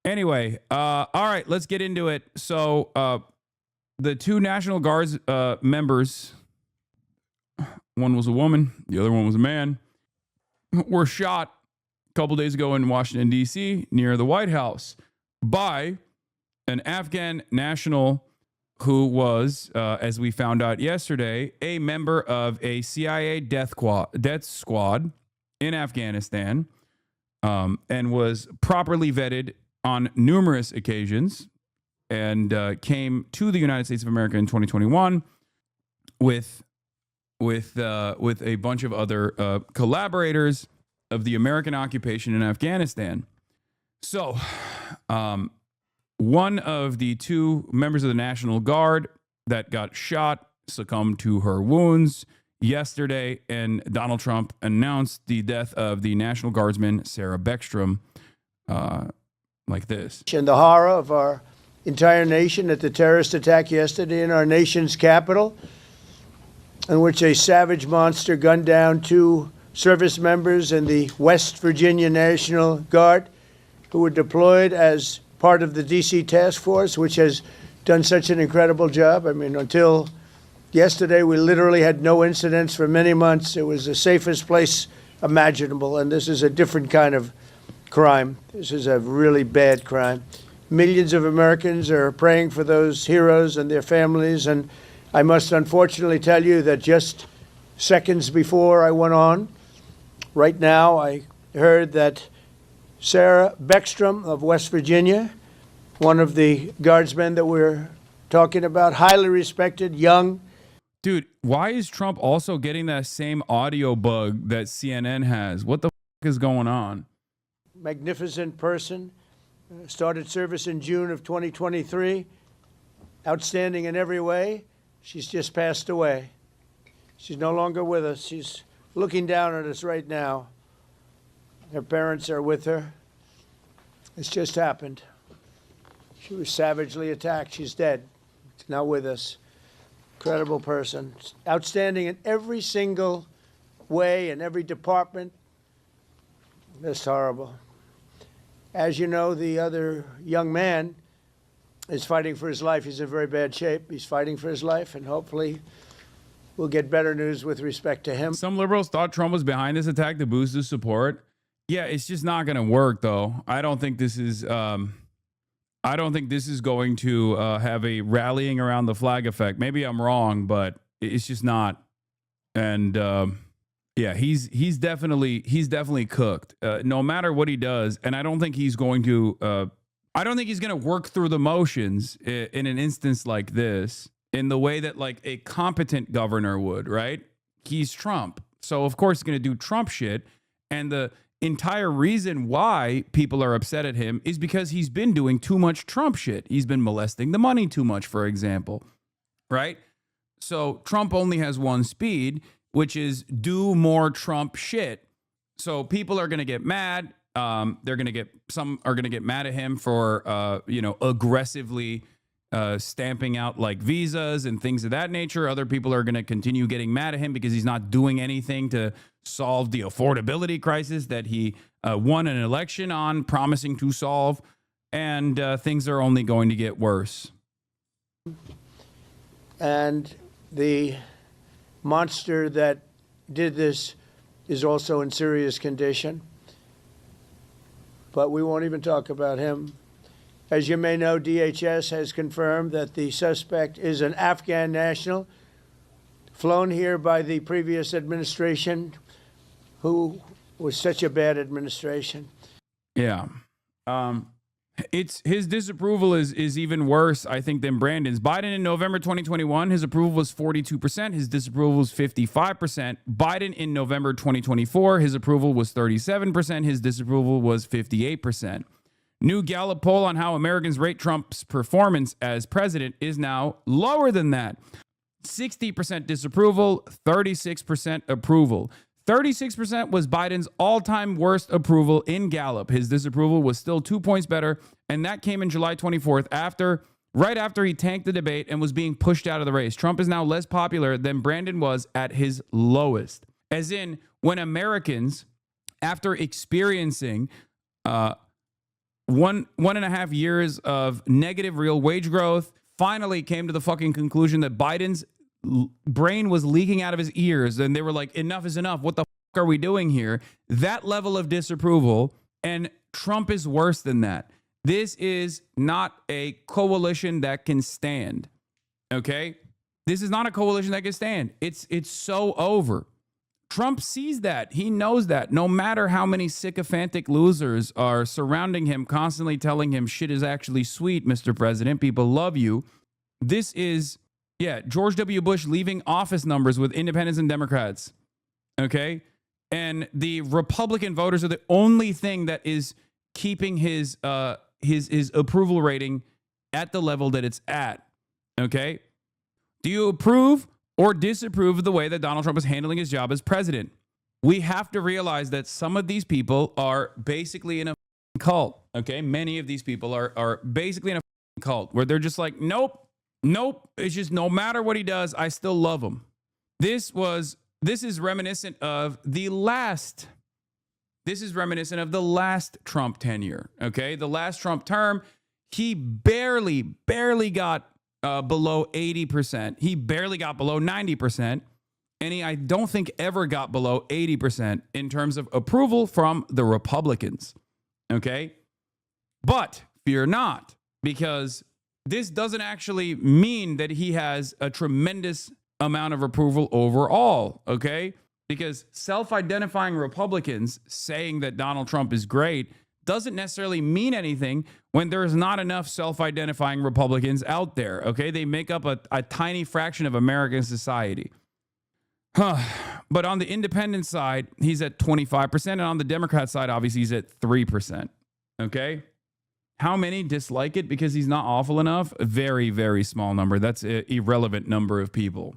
Anyway, all right, let's get into it. So, the two National Guards members, one was a woman, the other one was a man, were shot a couple days ago in Washington, D.C., near the White House by an Afghan national who was, as we found out yesterday, a member of a CIA death squad in Afghanistan, and was properly vetted on numerous occasions, and came to the United States of America in 2021 with a bunch of other collaborators of the American occupation in Afghanistan. So, one of the two members of the National Guard that got shot succumbed to her wounds yesterday, and Donald Trump announced the death of the National Guardsman Sarah Beckstrom like this. And the horror of our entire nation at the terrorist attack yesterday in our nation's capital, in which a savage monster gunned down two service members in the West Virginia National Guard who were deployed as part of the D.C. task force, which has done such an incredible job. I mean, until yesterday, we literally had no incidents for many months. It was the safest place imaginable, and this is a different kind of crime. This is a really bad crime. Millions of Americans are praying for those heroes and their families, and I must unfortunately tell you that just seconds before I went on, right now, I heard that Sarah Beckstrom of West Virginia, one of the guardsmen that we're talking about, highly respected, young. Dude, why is Trump also getting that same audio bug that CNN has? What the is going on? Magnificent person. Started service in June of 2023. Outstanding in every way. She's just passed away. She's no longer with us. She's looking down at us right now. Her parents are with her. It's just happened. She was savagely attacked. She's dead. She's not with us. Incredible person. Outstanding in every single way, in every department. Just horrible. As you know, the other young man is fighting for his life. He's in very bad shape. He's fighting for his life, and hopefully we'll get better news with respect to him. Some liberals thought Trump was behind this attack to boost his support. Yeah, it's just not going to work, though. I don't think this is going to have a rallying around the flag effect. Maybe I'm wrong, but it's just not. And yeah, he's definitely cooked. No matter what he does, and I don't think he's going to. I don't think he's going to work through the motions in an instance like this in the way that like a competent governor would. Right? He's Trump, so of course he's going to do Trump shit. And the entire reason why people are upset at him is because he's been doing too much Trump shit. He's been molesting the money too much, for example, right? So Trump only has one speed, which is do more Trump shit. So people are going to get mad. Some are going to get mad at him for, aggressively stamping out like visas and things of that nature. Other people are going to continue getting mad at him because he's not doing anything to solve the affordability crisis that he won an election on promising to solve. And things are only going to get worse. And the monster that did this is also in serious condition. But we won't even talk about him. As you may know, DHS has confirmed that the suspect is an Afghan national flown here by the previous administration, who was such a bad administration. Yeah. It's his disapproval is even worse, I think, than Brandon's. Biden in November 2021, his approval was 42%. His disapproval was 55%. Biden in November 2024, his approval was 37%. His disapproval was 58%. New Gallup poll on how Americans rate Trump's performance as president is now lower than that. 60% disapproval, 36% approval. 36% was Biden's all-time worst approval in Gallup. His disapproval was still 2 points better, and that came in July 24th, right after he tanked the debate and was being pushed out of the race. Trump is now less popular than Brandon was at his lowest. As in, when Americans, after experiencing one and a half years of negative real wage growth, finally came to the fucking conclusion that Biden's brain was leaking out of his ears, and they were like, enough is enough. What the fuck are we doing here? That level of disapproval, and Trump is worse than that. This is not a coalition that can stand. Okay? This is not a coalition that can stand. It's so over. Trump sees that. He knows that. No matter how many sycophantic losers are surrounding him, constantly telling him shit is actually sweet, Mr. President, people love you. This is, George W. Bush leaving office numbers with independents and Democrats. Okay? And the Republican voters are the only thing that is keeping his approval rating at the level that it's at. Okay? Do you approve or disapprove of the way that Donald Trump is handling his job as president? We have to realize that some of these people are basically in a cult. Okay? Many of these people are basically in a cult where they're just like, nope. It's just no matter what he does, I still love him. This is reminiscent of the last Trump tenure. Okay? The last Trump term, he barely got below 80%. He barely got below 90%. And I don't think ever got below 80% in terms of approval from the Republicans. Okay? But fear not, because this doesn't actually mean that he has a tremendous amount of approval overall. Okay? Because self-identifying Republicans saying that Donald Trump is great doesn't necessarily mean anything when there's not enough self-identifying Republicans out there, okay? They make up a tiny fraction of American society. But on the independent side, he's at 25%, and on the Democrat side, obviously, he's at 3%, okay? How many dislike it because he's not awful enough? A very, very small number. That's an irrelevant number of people.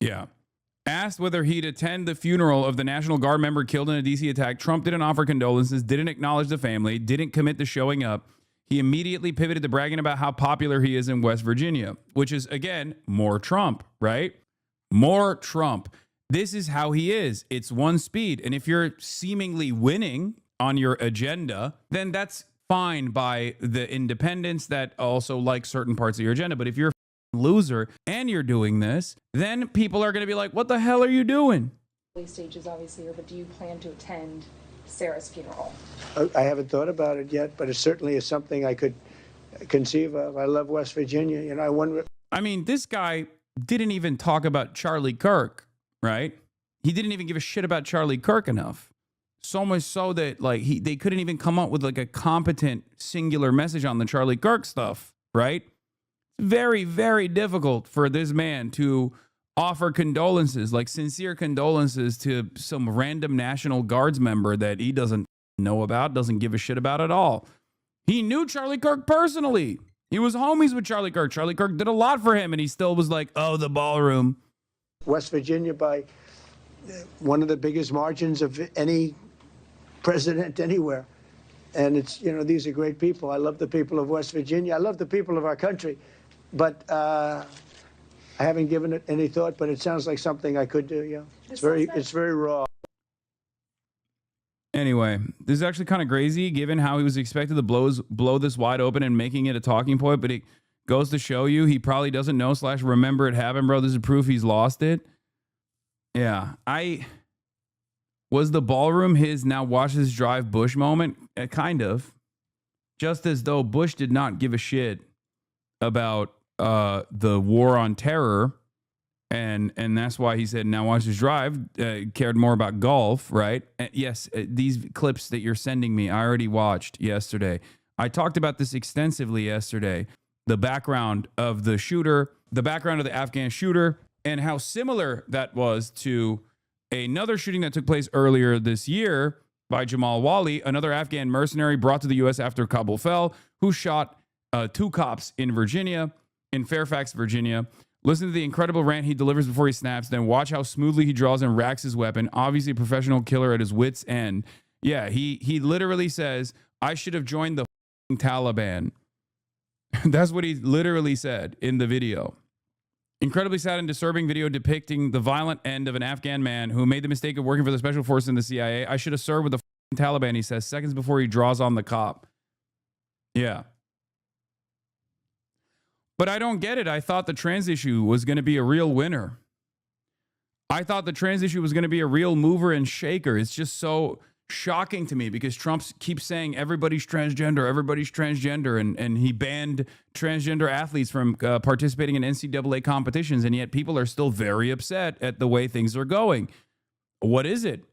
Yeah. Asked whether he'd attend the funeral of the National Guard member killed in a D.C. attack, Trump didn't offer condolences, didn't acknowledge the family, didn't commit to showing up. He immediately pivoted to bragging about how popular he is in West Virginia, which is, again, more Trump, right? More Trump. This is how he is. It's one speed. And if you're seemingly winning on your agenda, then that's fine by the independents that also like certain parts of your agenda. But if you're loser and you're doing this, then people are going to be like, what the hell are you doing? Stages obviously here, but do you plan to attend Sarah's funeral? I haven't thought about it yet, but it certainly is something I could conceive of. I love West Virginia. You know, I mean, this guy didn't even talk about Charlie Kirk, right? He didn't even give a shit about Charlie Kirk enough. So much so that they couldn't even come up with like a competent singular message on the Charlie Kirk stuff, right? Very, very difficult for this man to offer condolences, like sincere condolences to some random National Guards member that he doesn't know about, doesn't give a shit about at all. He knew Charlie Kirk personally. He was homies with Charlie Kirk. Charlie Kirk did a lot for him, and he still was like, oh, the ballroom. West Virginia by one of the biggest margins of any president anywhere. And it's, you know, these are great people. I love the people of West Virginia. I love the people of our country. But I haven't given it any thought, but it sounds like something I could do, yeah. It's very raw. Anyway, this is actually kind of crazy given how he was expected to blow this wide open and making it a talking point, but it goes to show you he probably doesn't know / remember it happened, bro. This is proof he's lost it. Yeah, was the ballroom his now watch this drive Bush moment? Kind of. Just as though Bush did not give a shit about the war on terror, and that's why he said now watch this drive, cared more about golf, right? Yes, these clips that you're sending me, I already watched yesterday. I talked about this extensively yesterday. The background of the shooter, the background of the Afghan shooter, and how similar that was to another shooting that took place earlier this year by Jamal Wali, another Afghan mercenary brought to the U.S. after Kabul fell, who shot 2 cops in Virginia, in Fairfax, Virginia. Listen to the incredible rant he delivers before he snaps, then watch how smoothly he draws and racks his weapon. Obviously a professional killer at his wit's end. Yeah, he literally says, I should have joined the Taliban. That's what he literally said in the video. Incredibly sad and disturbing video depicting the violent end of an Afghan man who made the mistake of working for the special forces in the CIA. I should have served with the Taliban, he says, seconds before he draws on the cop. Yeah. But I don't get it. I thought the trans issue was going to be a real winner. I thought the trans issue was going to be a real mover and shaker. It's just so shocking to me because Trump keeps saying everybody's transgender, and he banned transgender athletes from participating in NCAA competitions, and yet people are still very upset at the way things are going. What is it?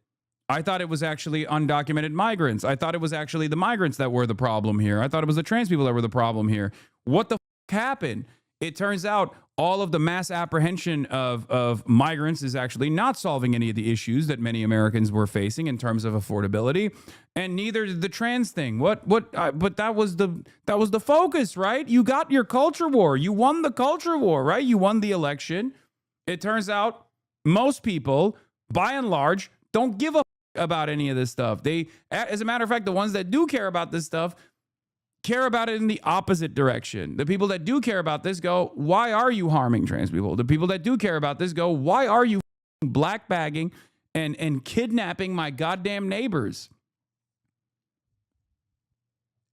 I thought it was actually undocumented migrants. I thought it was actually the migrants that were the problem here. I thought it was the trans people that were the problem here. What the happened? It turns out all of the mass apprehension of migrants is actually not solving any of the issues that many Americans were facing in terms of affordability, and neither did the trans thing. But that was the focus, right? You got your culture war. You won the culture war, right? You won the election. It turns out most people, by and large, don't give a about any of this stuff. They, as a matter of fact, the ones that do care about this stuff care about it in the opposite direction. The people that do care about this go, why are you harming trans people? The people that do care about this go, why are you black bagging and kidnapping my goddamn neighbors?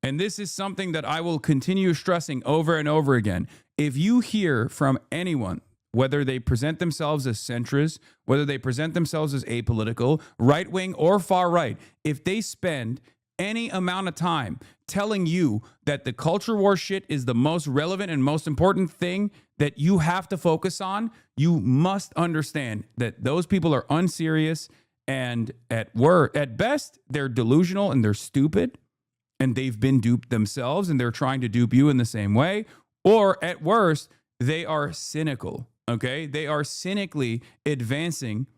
And this is something that I will continue stressing over and over again. If you hear from anyone, whether they present themselves as centrist, whether they present themselves as apolitical, right-wing or far-right, if they spend any amount of time telling you that the culture war shit is the most relevant and most important thing that you have to focus on, you must understand that those people are unserious, and at best, they're delusional and they're stupid, and they've been duped themselves and they're trying to dupe you in the same way. Or at worst, they are cynical, okay? They are cynically advancing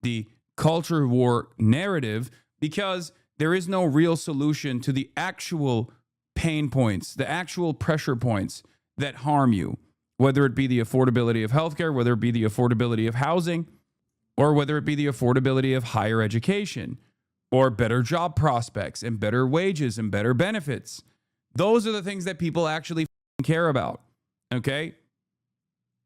the culture war narrative because there is no real solution to the actual pain points, the actual pressure points that harm you, whether it be the affordability of healthcare, whether it be the affordability of housing, or whether it be the affordability of higher education, or better job prospects and better wages and better benefits. Those are the things that people actually care about, okay?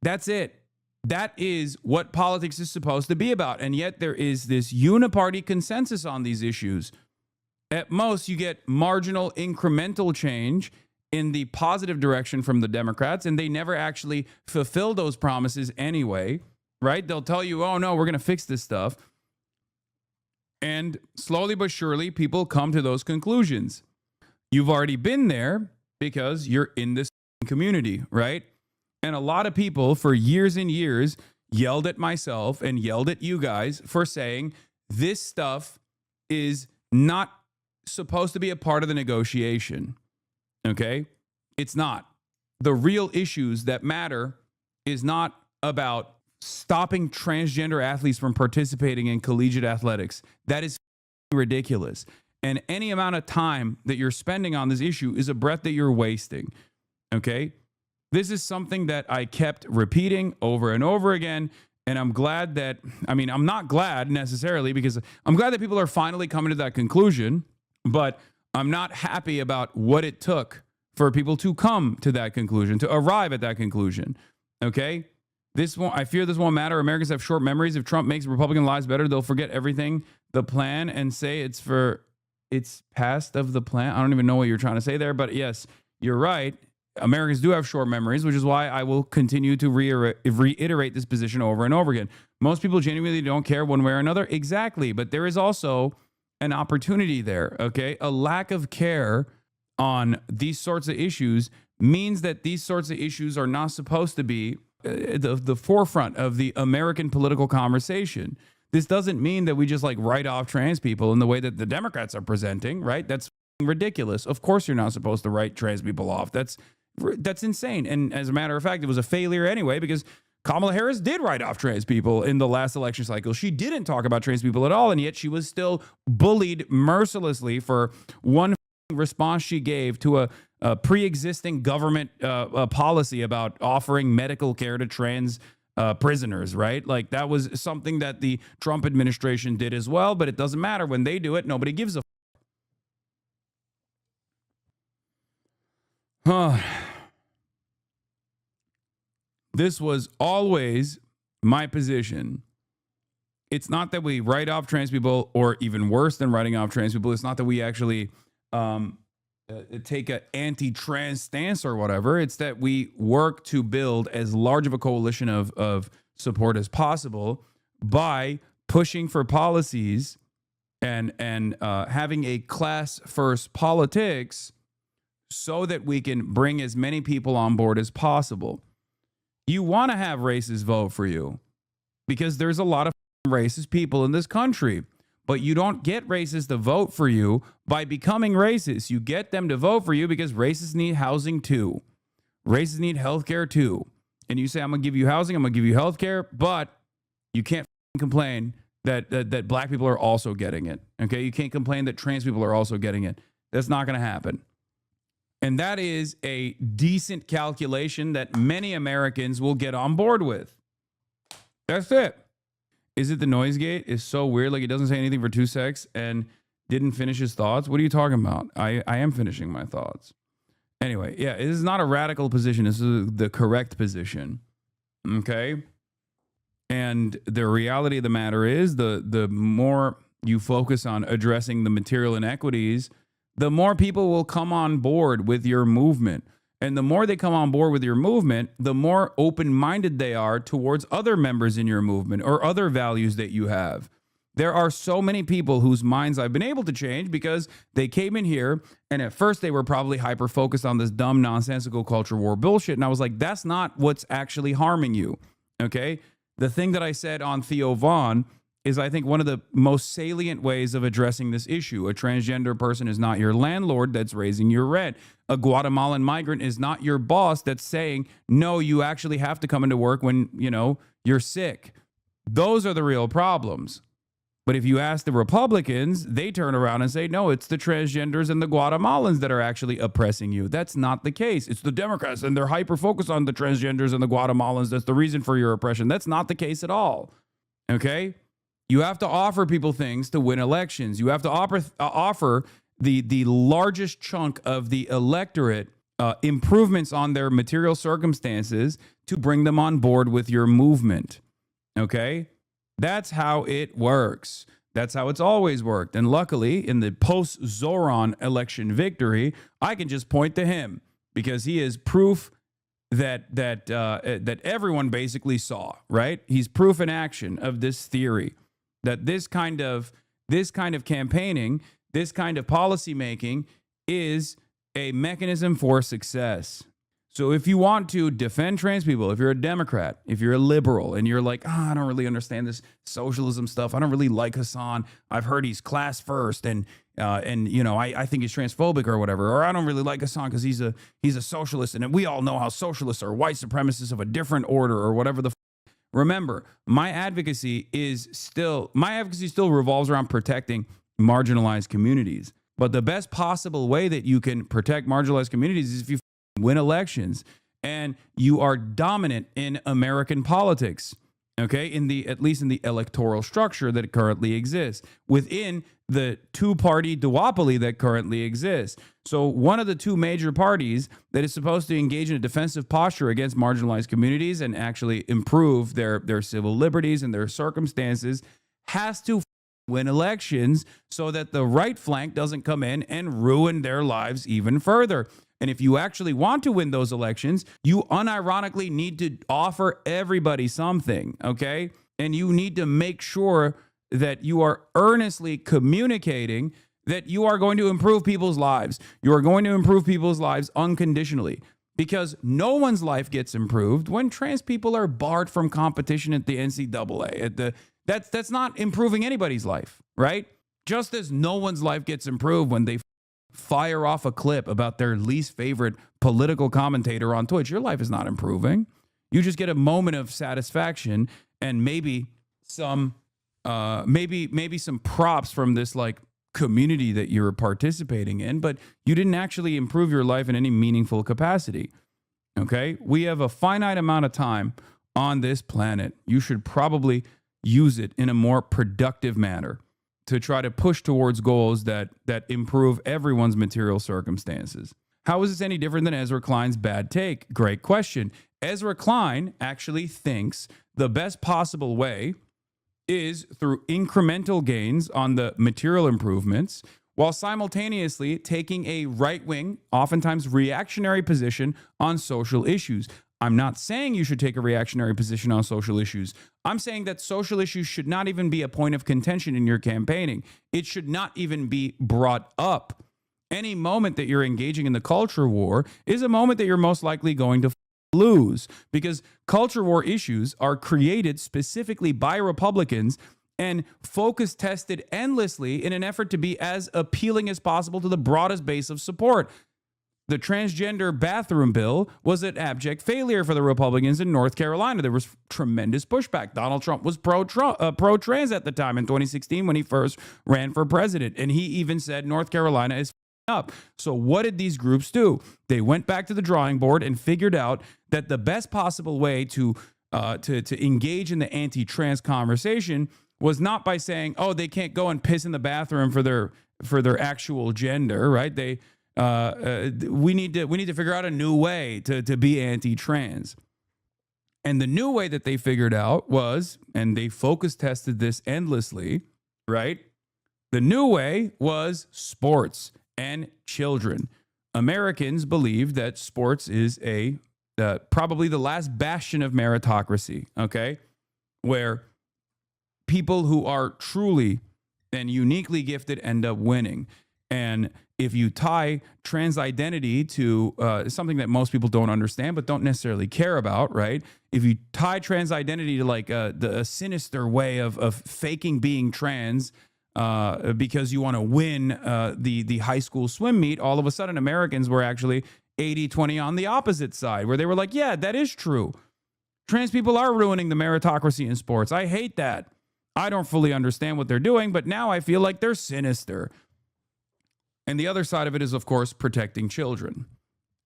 That's it. That is what politics is supposed to be about. And yet there is this uniparty consensus on these issues. At most, you get marginal incremental change in the positive direction from the Democrats, and they never actually fulfill those promises anyway, right? They'll tell you, oh, no, we're going to fix this stuff. And slowly but surely, people come to those conclusions. You've already been there because you're in this community, right? And a lot of people for years and years yelled at myself and yelled at you guys for saying this stuff is not supposed to be a part of the negotiation. Okay? It's not. The real issues that matter is not about stopping transgender athletes from participating in collegiate athletics. That is ridiculous. And any amount of time that you're spending on this issue is a breath that you're wasting. Okay? This is something that I kept repeating over and over again. And I'm glad that, I'm not glad necessarily because I'm glad that people are finally coming to that conclusion. But I'm not happy about what it took for people to come to that conclusion, to arrive at that conclusion. Okay? I fear this won't matter. Americans have short memories. If Trump makes Republican lives better, they'll forget everything, the plan, and say it's past of the plan. I don't even know what you're trying to say there, but yes, you're right. Americans do have short memories, which is why I will continue to reiterate this position over and over again. Most people genuinely don't care one way or another. Exactly. But there is also an opportunity there, okay? A lack of care on these sorts of issues means that these sorts of issues are not supposed to be the forefront of the American political conversation. This doesn't mean that we just write off trans people in the way that the Democrats are presenting, right? That's ridiculous. Of course you're not supposed to write trans people off. That's insane. And as a matter of fact, it was a failure anyway because Kamala Harris did write off trans people in the last election cycle. She didn't talk about trans people at all, and yet she was still bullied mercilessly for one response she gave to a pre-existing government policy about offering medical care to trans prisoners, right? That was something that the Trump administration did as well, but it doesn't matter. When they do it, nobody gives a This was always my position. It's not that we write off trans people, or even worse than writing off trans people. It's not that we actually take an anti-trans stance or whatever. It's that we work to build as large of a coalition of support as possible by pushing for policies and having a class first politics so that we can bring as many people on board as possible. You want to have racists vote for you because there's a lot of racist people in this country, but you don't get racists to vote for you by becoming racist. You get them to vote for you because racists need housing too. Racists need healthcare too. And you say, I'm going to give you housing, I'm going to give you healthcare, but you can't complain that black people are also getting it. Okay? You can't complain that trans people are also getting it. That's not going to happen. And that is a decent calculation that many Americans will get on board with. That's it. Is it the noise gate? Is so weird. Like, he doesn't say anything for 2 seconds and didn't finish his thoughts. What are you talking about? I am finishing my thoughts. Anyway, yeah, this is not a radical position. This is the correct position. Okay? And the reality of the matter is the more you focus on addressing the material inequities, the more people will come on board with your movement. And the more they come on board with your movement, the more open-minded they are towards other members in your movement or other values that you have. There are so many people whose minds I've been able to change because they came in here and at first they were probably hyper-focused on this dumb, nonsensical culture war bullshit. And I was like, that's not what's actually harming you, okay? The thing that I said on Theo Vaughn is, I think, one of the most salient ways of addressing this issue. A transgender person is not your landlord that's raising your rent. A Guatemalan migrant is not your boss that's saying, no, you actually have to come into work when, you're sick. Those are the real problems. But if you ask the Republicans, they turn around and say, no, it's the transgenders and the Guatemalans that are actually oppressing you. That's not the case. It's the Democrats, and they're hyper-focused on the transgenders and the Guatemalans. That's the reason for your oppression. That's not the case at all. Okay? You have to offer people things to win elections. You have to offer the largest chunk of the electorate improvements on their material circumstances to bring them on board with your movement. Okay? That's how it works. That's how it's always worked. And luckily, in the post-Zoran election victory, I can just point to him because he is proof that everyone basically saw, right? He's proof in action of this theory that this kind of campaigning, this kind of policy making is a mechanism for success. So if you want to defend trans people, if you're a Democrat, if you're a liberal, and you're like, I don't really understand this socialism stuff. I don't really like Hassan. I've heard he's class first, and I think he's transphobic or whatever. Or I don't really like Hassan because he's a socialist, and we all know how socialists are white supremacists of a different order or whatever the. Remember, my advocacy still revolves around protecting marginalized communities. But the best possible way that you can protect marginalized communities is if you win elections and you are dominant in American politics, okay? At least in the electoral structure that currently exists within the two-party duopoly that currently exists. So one of the two major parties that is supposed to engage in a defensive posture against marginalized communities and actually improve their civil liberties and their circumstances has to win elections so that the right flank doesn't come in and ruin their lives even further. And if you actually want to win those elections, you unironically need to offer everybody something, okay? And you need to make sure that you are earnestly communicating that you are going to improve people's lives. You are going to improve people's lives unconditionally, because no one's life gets improved when trans people are barred from competition at the NCAA. That's not improving anybody's life, right? Just as no one's life gets improved when they fire off a clip about their least favorite political commentator on Twitch. Your life is not improving. You just get a moment of satisfaction and maybe some props from this like community that you're participating in, but you didn't actually improve your life in any meaningful capacity. Okay? We have a finite amount of time on this planet. You should probably use it in a more productive manner to try to push towards goals that improve everyone's material circumstances. How is this any different than Ezra Klein's bad take? Great question. Ezra Klein actually thinks the best possible way is through incremental gains on the material improvements, while simultaneously taking a right-wing, oftentimes reactionary position on social issues. I'm not saying you should take a reactionary position on social issues. I'm saying that social issues should not even be a point of contention in your campaigning. It should not even be brought up. Any moment that you're engaging in the culture war is a moment that you're most likely going to lose, because culture war issues are created specifically by Republicans and focus tested endlessly in an effort to be as appealing as possible to the broadest base of support. The transgender bathroom bill was an abject failure for the Republicans in North Carolina. There was tremendous pushback. Donald Trump was pro-trans at the time in 2016 when he first ran for president. And he even said North Carolina is up. So what did these groups do? They went back to the drawing board and figured out that the best possible way to engage in the anti-trans conversation was not by saying, oh, they can't go and piss in the bathroom for their actual gender, right? We need to figure out a new way to be anti-trans. And the new way that they figured out was, and they focus tested this endlessly, right? The new way was sports and children. Americans believe that sports is probably the last bastion of meritocracy, okay? Where people who are truly and uniquely gifted end up winning. And if you tie trans identity to something that most people don't understand but don't necessarily care about, right? If you tie trans identity to like a sinister way of faking being trans because you want to win the high school swim meet, all of a sudden Americans were actually 80-20 on the opposite side, where they were like, yeah, that is true. Trans people are ruining the meritocracy in sports. I hate that. I don't fully understand what they're doing, but now I feel like they're sinister. And the other side of it is, of course, protecting children.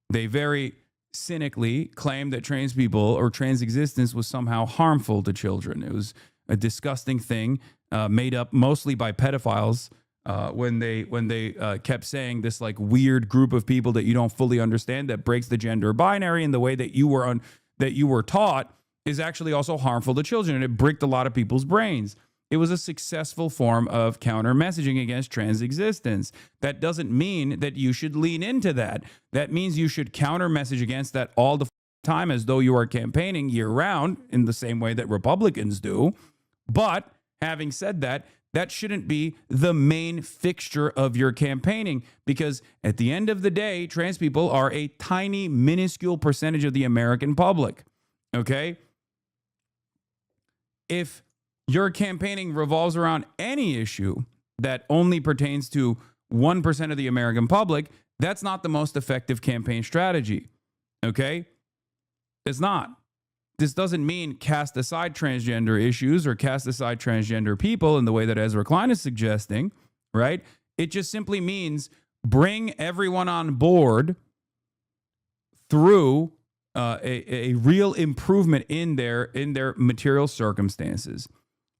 They very cynically claim that trans people or trans existence was somehow harmful to children. It was a disgusting thing made up mostly by pedophiles when they kept saying this like weird group of people that you don't fully understand that breaks the gender binary, and the way that you were taught is actually also harmful to children, and it bricked a lot of people's brains. It was a successful form of counter messaging against trans existence. That doesn't mean that you should lean into that. That means you should counter message against that all the time as though you are campaigning year round in the same way that Republicans do. But having said that, that shouldn't be the main fixture of your campaigning, because at the end of the day, trans people are a tiny, minuscule percentage of the American public. Okay? If your campaigning revolves around any issue that only pertains to 1% of the American public, that's not the most effective campaign strategy. Okay? It's not. This doesn't mean cast aside transgender issues or cast aside transgender people in the way that Ezra Klein is suggesting, right? It just simply means bring everyone on board through a real improvement in their material circumstances.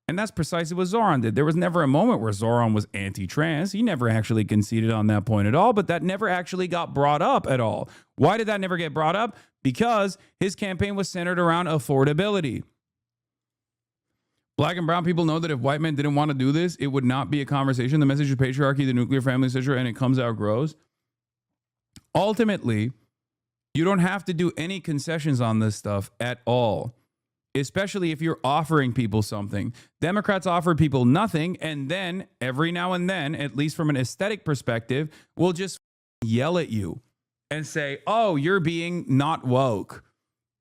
And that's precisely what Zoran did. There was never a moment where Zoran was anti-trans. He never actually conceded on that point at all, but that never actually got brought up at all. Why did that never get brought up? Because his campaign was centered around affordability. Black and brown people know that if white men didn't want to do this, it would not be a conversation. The message of patriarchy, the nuclear family, etc., and it comes out grows. Ultimately, you don't have to do any concessions on this stuff at all, especially if you're offering people something. Democrats offer people nothing, and then every now and then, at least from an aesthetic perspective, will just yell at you and say, oh, you're being not woke.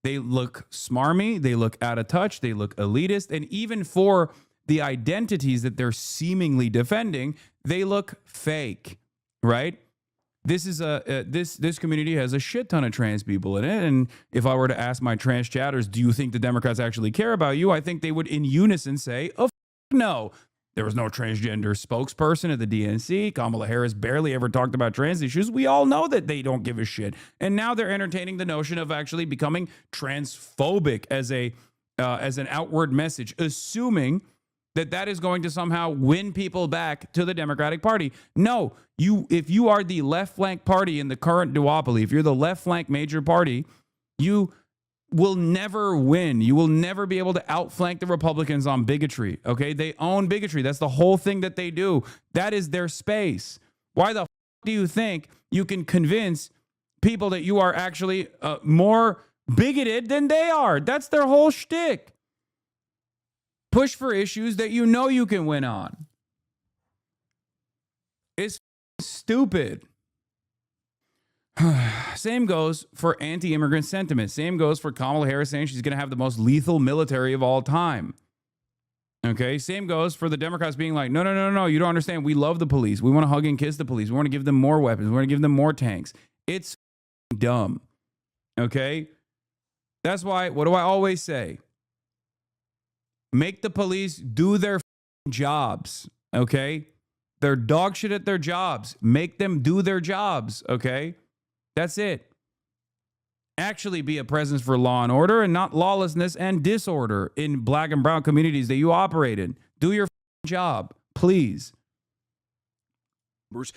They look smarmy, they look out of touch, they look elitist, and even for the identities that they're seemingly defending, they look fake, right? This is this community has a shit ton of trans people in it, and if I were to ask my trans chatters, do you think the Democrats actually care about you? I think they would in unison say, oh, no. There was no transgender spokesperson at the DNC. Kamala Harris barely ever talked about trans issues. We all know that they don't give a shit. And now they're entertaining the notion of actually becoming transphobic as an outward message, assuming that is going to somehow win people back to the Democratic Party. No, if you are the left flank party in the current duopoly, if you're the left flank major party, you will never win. You will never be able to outflank the Republicans on bigotry. Okay, they own bigotry. That's the whole thing that they do. That is their space. Why the do you think you can convince people that you are actually more bigoted than they are? That's their whole shtick. Push for issues that you know you can win on. It's stupid. Same goes for anti-immigrant sentiment. Same goes for Kamala Harris saying she's going to have the most lethal military of all time. Okay, same goes for the Democrats being like, no, you don't understand. We love the police. We want to hug and kiss the police. We want to give them more weapons. We want to give them more tanks. It's dumb. Okay? That's why, what do I always say? Make the police do their jobs, okay? They're dog shit at their jobs. Make them do their jobs, okay? That's it. Actually be a presence for law and order and not lawlessness and disorder in black and brown communities that you operate in. Do your job, please.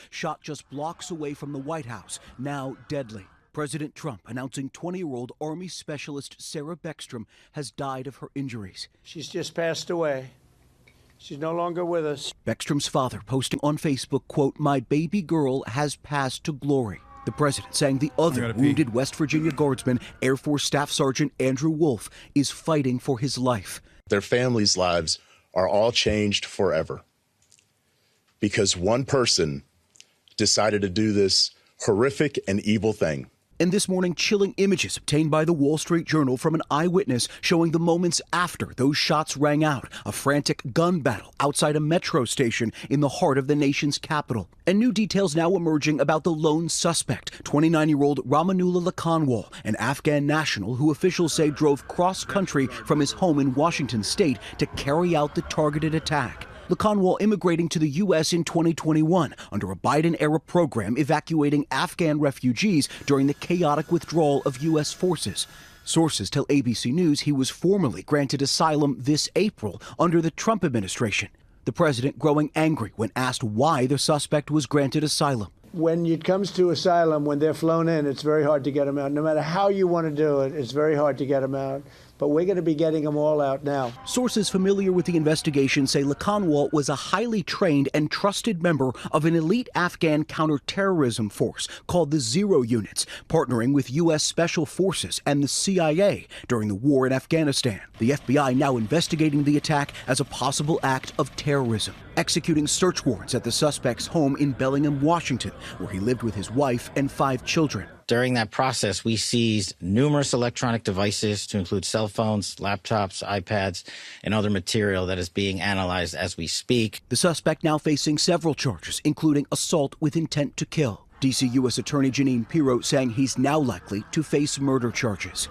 Shot just blocks away from the White House, now deadly. President Trump announcing 20-year-old Army Specialist Sarah Beckstrom has died of her injuries. She's just passed away. She's no longer with us. Beckstrom's father posting on Facebook, quote, "My baby girl has passed to glory." The president saying the other wounded West Virginia Guardsman, Air Force Staff Sergeant Andrew Wolf, is fighting for his life. Their families' lives are all changed forever because one person decided to do this horrific and evil thing. And this morning, chilling images obtained by the Wall Street Journal from an eyewitness showing the moments after those shots rang out. A frantic gun battle outside a metro station in the heart of the nation's capital. And new details now emerging about the lone suspect, 29-year-old Ramanullah Lakanwal, an Afghan national who officials say drove cross-country from his home in Washington state to carry out the targeted attack. Lakanwal immigrating to the U.S. in 2021 under a Biden-era program evacuating Afghan refugees during the chaotic withdrawal of U.S. forces. Sources tell ABC News he was formally granted asylum this April under the Trump administration. The president growing angry when asked why the suspect was granted asylum. When it comes to asylum, when they're flown in, it's very hard to get them out. No matter how you want to do it, it's very hard to get them out. But we're going to be getting them all out now. Sources familiar with the investigation say Lakanwal was a highly trained and trusted member of an elite Afghan counterterrorism force called the Zero Units, partnering with U.S. Special Forces and the CIA during the war in Afghanistan. The FBI now investigating the attack as a possible act of terrorism, executing search warrants at the suspect's home in Bellingham, Washington, where he lived with his wife and 5 children. During that process, we seized numerous electronic devices to include cell phones, laptops, iPads, and other material that is being analyzed as we speak. The suspect now facing several charges, including assault with intent to kill. D.C. U.S. Attorney Jeanine Pirro saying he's now likely to face murder charges.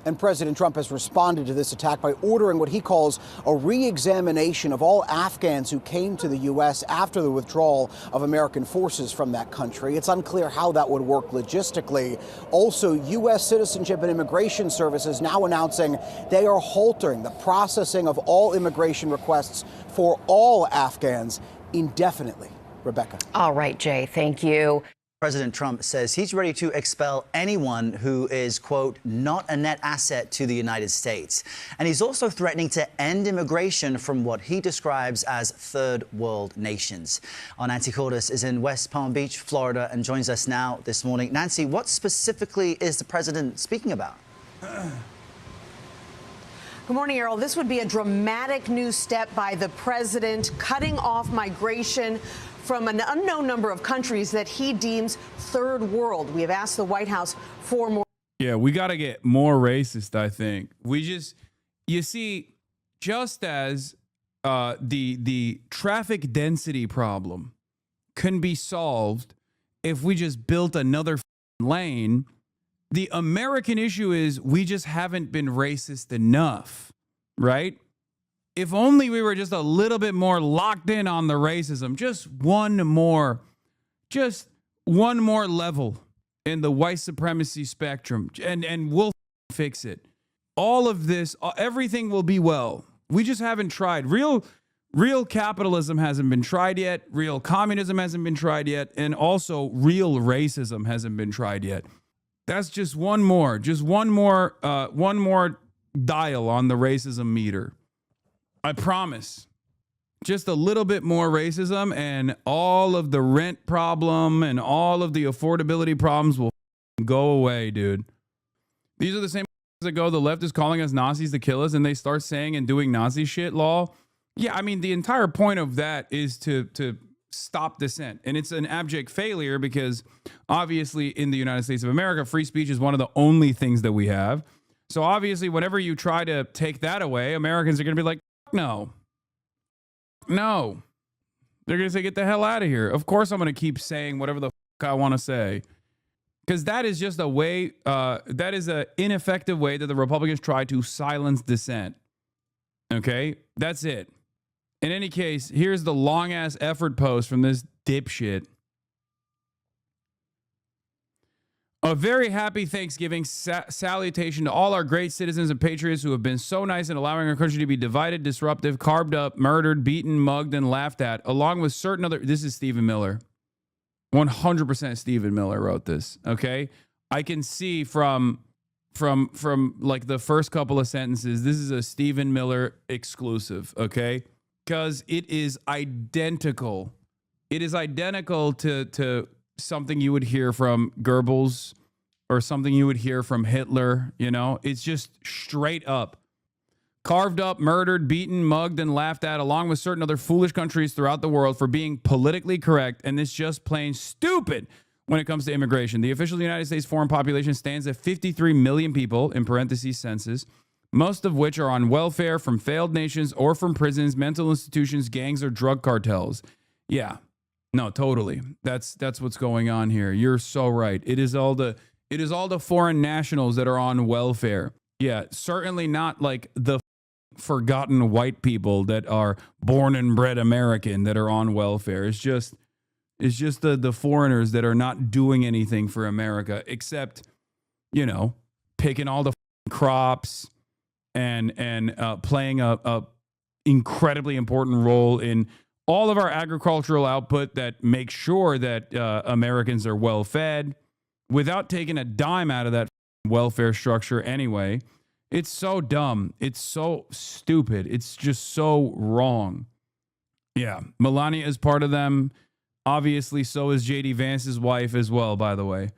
And President Trump has responded to this attack by ordering what he calls a re-examination of all Afghans who came to the U.S. after the withdrawal of American forces from that country. It's unclear how that would work logistically. Also, U.S. Citizenship and Immigration Services now announcing they are halting the processing of all immigration requests for all Afghans indefinitely. Rebecca. All right, Jay, thank you. President Trump says he's ready to expel anyone who is, quote, not a net asset to the United States. And he's also threatening to end immigration from what he describes as third world nations. Our Nancy Cordes is in West Palm Beach, Florida, and joins us now this morning. Nancy, what specifically is the president speaking about? Good morning, Errol. This would be a dramatic new step by the president, cutting off migration from an unknown number of countries that he deems third world. We have asked the White House for more. Yeah, we got to get more racist, I think. You see, just as the traffic density problem can be solved if we just built another lane, the American issue is we just haven't been racist enough, right? If only we were just a little bit more locked in on the racism, just one more level in the white supremacy spectrum, and we'll fix it. All of this, everything will be well. We just haven't tried. Real capitalism hasn't been tried yet. Real communism hasn't been tried yet. And also real racism hasn't been tried yet. That's just one more dial on the racism meter. I promise. just a little bit more racism, and all of the rent problem and all of the affordability problems will go away, dude. These are the same that go, the left is calling us Nazis to kill us, and they start saying and doing Nazi shit, lol. Yeah, I mean, the entire point of that is to stop dissent. And it's an abject failure because obviously in the United States of America, free speech is one of the only things that we have. So obviously, whenever you try to take that away, Americans are going to be like, no. No. They're going to say, get the hell out of here. Of course, I'm going to keep saying whatever the fuck I want to say. Because that is just a way, that is an ineffective way that the Republicans try to silence dissent. Okay? That's it. In any case, here's the long-ass effort post from this dipshit. A very happy Thanksgiving salutation to all our great citizens and patriots who have been so nice in allowing our country to be divided, disruptive, carved up, murdered, beaten, mugged, and laughed at, along with certain other... This is Stephen Miller. 100% Stephen Miller wrote this, okay? I can see from like the first couple of sentences, this is a Stephen Miller exclusive, okay? Because it is identical. It is identical to something you would hear from Goebbels or something you would hear from Hitler, you know? It's just straight up. Carved up, murdered, beaten, mugged, and laughed at, along with certain other foolish countries throughout the world for being politically correct, and this just plain stupid when it comes to immigration. The official United States foreign population stands at 53 million people, in parentheses census, most of which are on welfare from failed nations or from prisons, mental institutions, gangs, or drug cartels. Yeah, no, totally. That's what's going on here. You're so right. It is all the foreign nationals that are on welfare. Yeah, certainly not like the forgotten white people that are born and bred American that are on welfare. It's just the foreigners that are not doing anything for America except, you know, picking all the crops and playing a incredibly important role in all of our agricultural output that makes sure that Americans are well fed without taking a dime out of that welfare structure anyway. It's so dumb. It's so stupid. It's just so wrong. Yeah. Melania is part of them. Obviously, so is J.D. Vance's wife as well, by the way.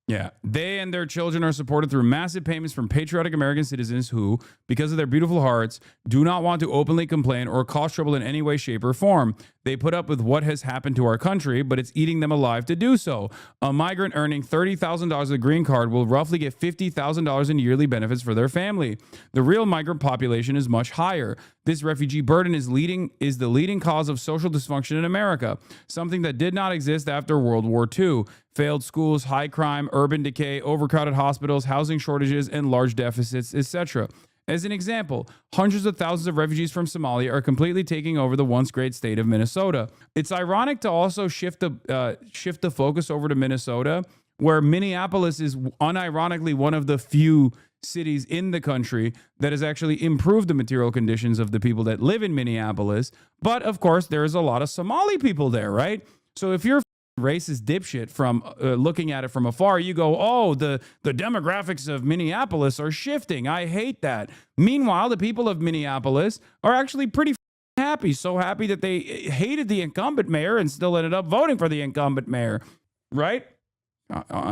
Yeah. They and their children are supported through massive payments from patriotic American citizens who, because of their beautiful hearts, do not want to openly complain or cause trouble in any way, shape, or form. They put up with what has happened to our country, but it's eating them alive to do so. A migrant earning $30,000 with a green card will roughly get $50,000 in yearly benefits for their family. The real migrant population is much higher. This refugee burden is the leading cause of social dysfunction in America, something that did not exist after World War II. Failed schools, high crime, urban decay, overcrowded hospitals, housing shortages, and large deficits, etc. As an example, hundreds of thousands of refugees from Somalia are completely taking over the once great state of Minnesota. It's ironic to also shift the focus over to Minnesota, where Minneapolis is unironically one of the few cities in the country that has actually improved the material conditions of the people that live in Minneapolis. But of course, there's a lot of Somali people there, right? So if you're racist dipshit from looking at it from afar, you go, oh, the demographics of Minneapolis are shifting. I hate that. Meanwhile, the people of Minneapolis are actually pretty happy. So happy that they hated the incumbent mayor and still ended up voting for the incumbent mayor, right?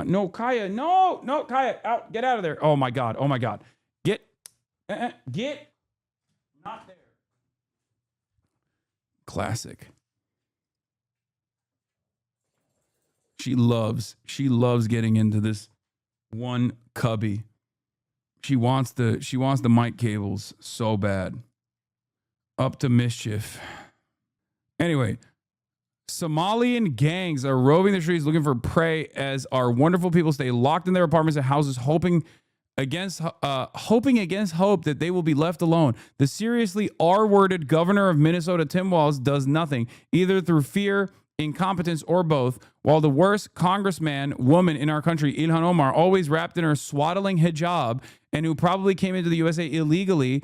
No, Kaya, no, Kaya, out, get out of there. Oh my God, get not there. Classic. She loves getting into this one cubby. She wants the mic cables so bad. Up to mischief. Anyway, Somalian gangs are roving the streets looking for prey as our wonderful people stay locked in their apartments and houses, hoping against hope that they will be left alone. The seriously R-worded governor of Minnesota, Tim Walz, does nothing, either through fear, incompetence, or both, while the worst congressman woman in our country, Ilhan Omar, always wrapped in her swaddling hijab and who probably came into the USA illegally,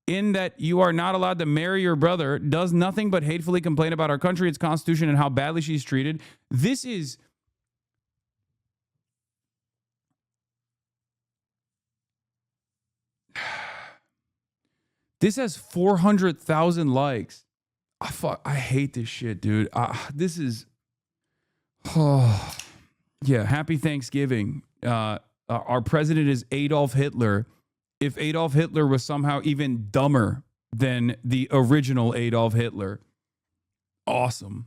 in that you are not allowed to marry your brother, does nothing but hatefully complain about our country, its constitution, and how badly she's treated. This is... This has 400,000 likes. I hate this shit, dude. This is, oh, yeah. Happy Thanksgiving. Our president is Adolf Hitler. If Adolf Hitler was somehow even dumber than the original Adolf Hitler, awesome.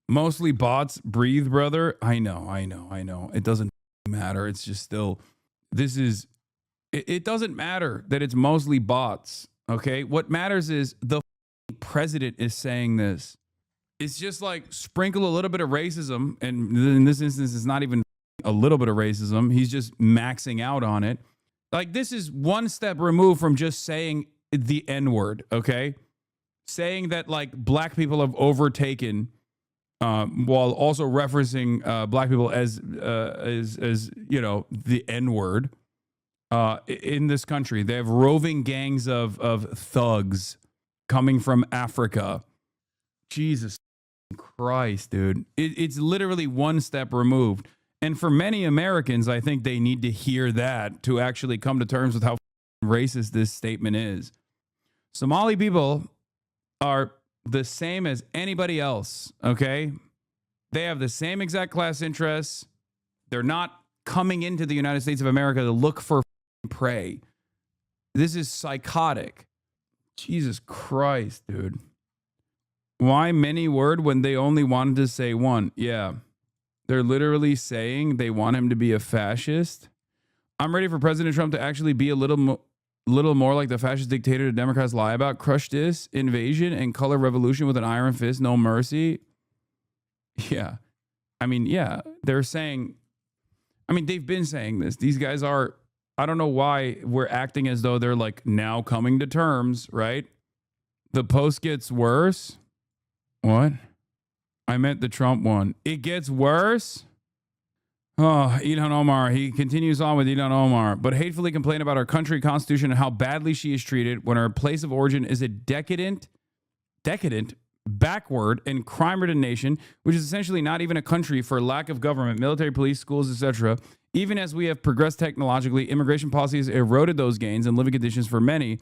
Mostly bots. Breathe, brother. I know. It doesn't matter. It's just still, it doesn't matter that it's mostly bots. Okay. What matters is the president is saying this. It's just like sprinkle a little bit of racism. And in this instance, it's not even a little bit of racism. He's just maxing out on it. Like, this is one step removed from just saying the N-word. Okay. Saying that like black people have overtaken, while also referencing black people as you know, the N-word in this country. They have roving gangs of thugs coming from Africa. Jesus Christ, dude. It's literally one step removed. And for many Americans, I think they need to hear that to actually come to terms with how racist this statement is. Somali people are the same as anybody else, okay? They have the same exact class interests. They're not coming into the United States of America to look for prey. This is psychotic. Jesus Christ, dude. Why many word when they only wanted to say one? Yeah. They're literally saying they want him to be a fascist. I'm ready for President Trump to actually be a little more like the fascist dictator the Democrats lie about. Crush this invasion and color revolution with an iron fist, no mercy. Yeah. I mean, yeah, they're saying, I mean, they've been saying this. These guys are, I don't know why we're acting as though they're like now coming to terms, right? The post gets worse. What? I meant the Trump one. It gets worse? Oh, Ilhan Omar. He continues on with Ilhan Omar, but hatefully complain about our country, constitution, and how badly she is treated when her place of origin is a decadent, backward, and crime-ridden nation, which is essentially not even a country for lack of government, military, police, schools, etc. Even as we have progressed technologically, immigration policies eroded those gains and living conditions for many.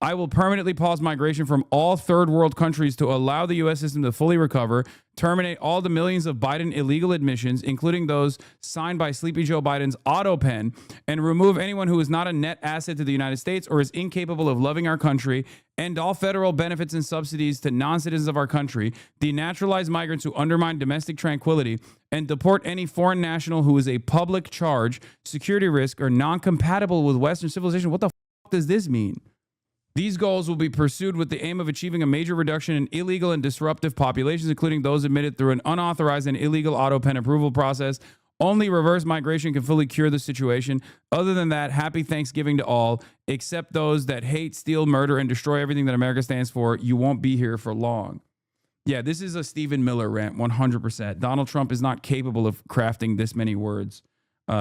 I will permanently pause migration from all third world countries to allow the U.S. system to fully recover, terminate all the millions of Biden illegal admissions, including those signed by Sleepy Joe Biden's auto pen, and remove anyone who is not a net asset to the United States or is incapable of loving our country, end all federal benefits and subsidies to non-citizens of our country, denaturalize migrants who undermine domestic tranquility, and deport any foreign national who is a public charge, security risk, or non-compatible with Western civilization. What the fuck does this mean? These goals will be pursued with the aim of achieving a major reduction in illegal and disruptive populations, including those admitted through an unauthorized and illegal auto pen approval process. Only reverse migration can fully cure the situation. Other than that, happy Thanksgiving to all, except those that hate, steal, murder, and destroy everything that America stands for. You won't be here for long. Yeah, this is a Stephen Miller rant, 100%. Donald Trump is not capable of crafting this many words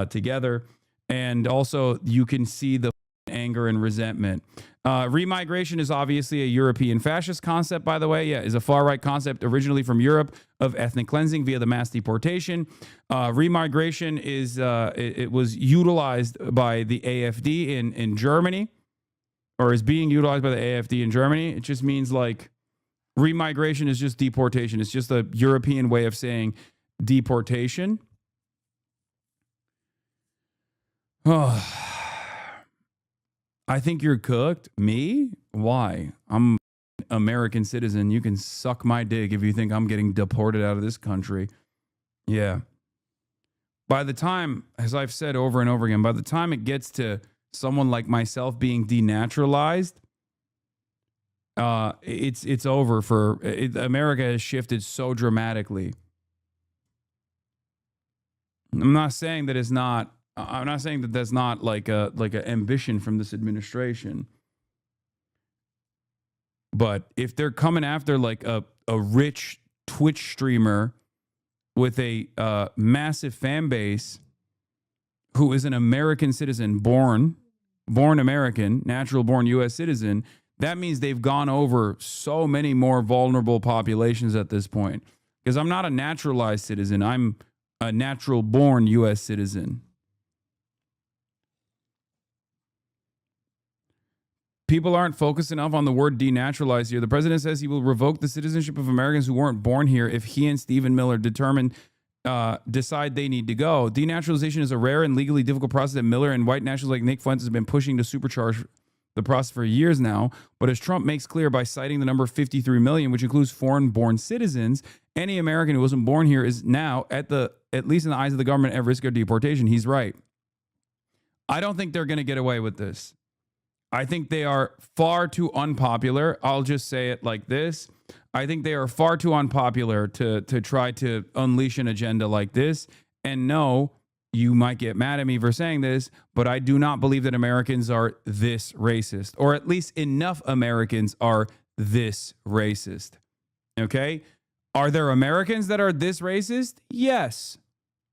together. And also, you can see the anger and resentment. Remigration is obviously a European fascist concept, by the way. Yeah, is a far-right concept originally from Europe of ethnic cleansing via the mass deportation. Remigration is it was utilized by the AfD in Germany, or is being utilized by the AfD in Germany. It just means like remigration is just deportation. It's just a European way of saying deportation. Oh. I think you're cooked. Me? Why? I'm an American citizen. You can suck my dick if you think I'm getting deported out of this country. Yeah. By the time, as I've said over and over again, by the time it gets to someone like myself being denaturalized, it's over for America has shifted so dramatically. I'm not saying that it's not. I'm not saying that that's not like a ambition from this administration. But if they're coming after like a rich Twitch streamer with a massive fan base who is an American citizen, born American, natural born U.S. citizen, that means they've gone over so many more vulnerable populations at this point. Because I'm not a naturalized citizen. I'm a natural born U.S. citizen. People aren't focused enough on the word denaturalized here. The president says he will revoke the citizenship of Americans who weren't born here if he and Stephen Miller decide they need to go. Denaturalization is a rare and legally difficult process that Miller and white nationalists like Nick Fuentes have been pushing to supercharge the process for years now. But as Trump makes clear by citing the number 53 million, which includes foreign-born citizens, any American who wasn't born here is now, at least in the eyes of the government, at risk of deportation. He's right. I don't think they're going to get away with this. I think they are far too unpopular. I'll just say it like this. I think they are far too unpopular to try to unleash an agenda like this. And no, you might get mad at me for saying this, but I do not believe that Americans are this racist, or at least enough Americans are this racist. Okay? Are there Americans that are this racist? Yes,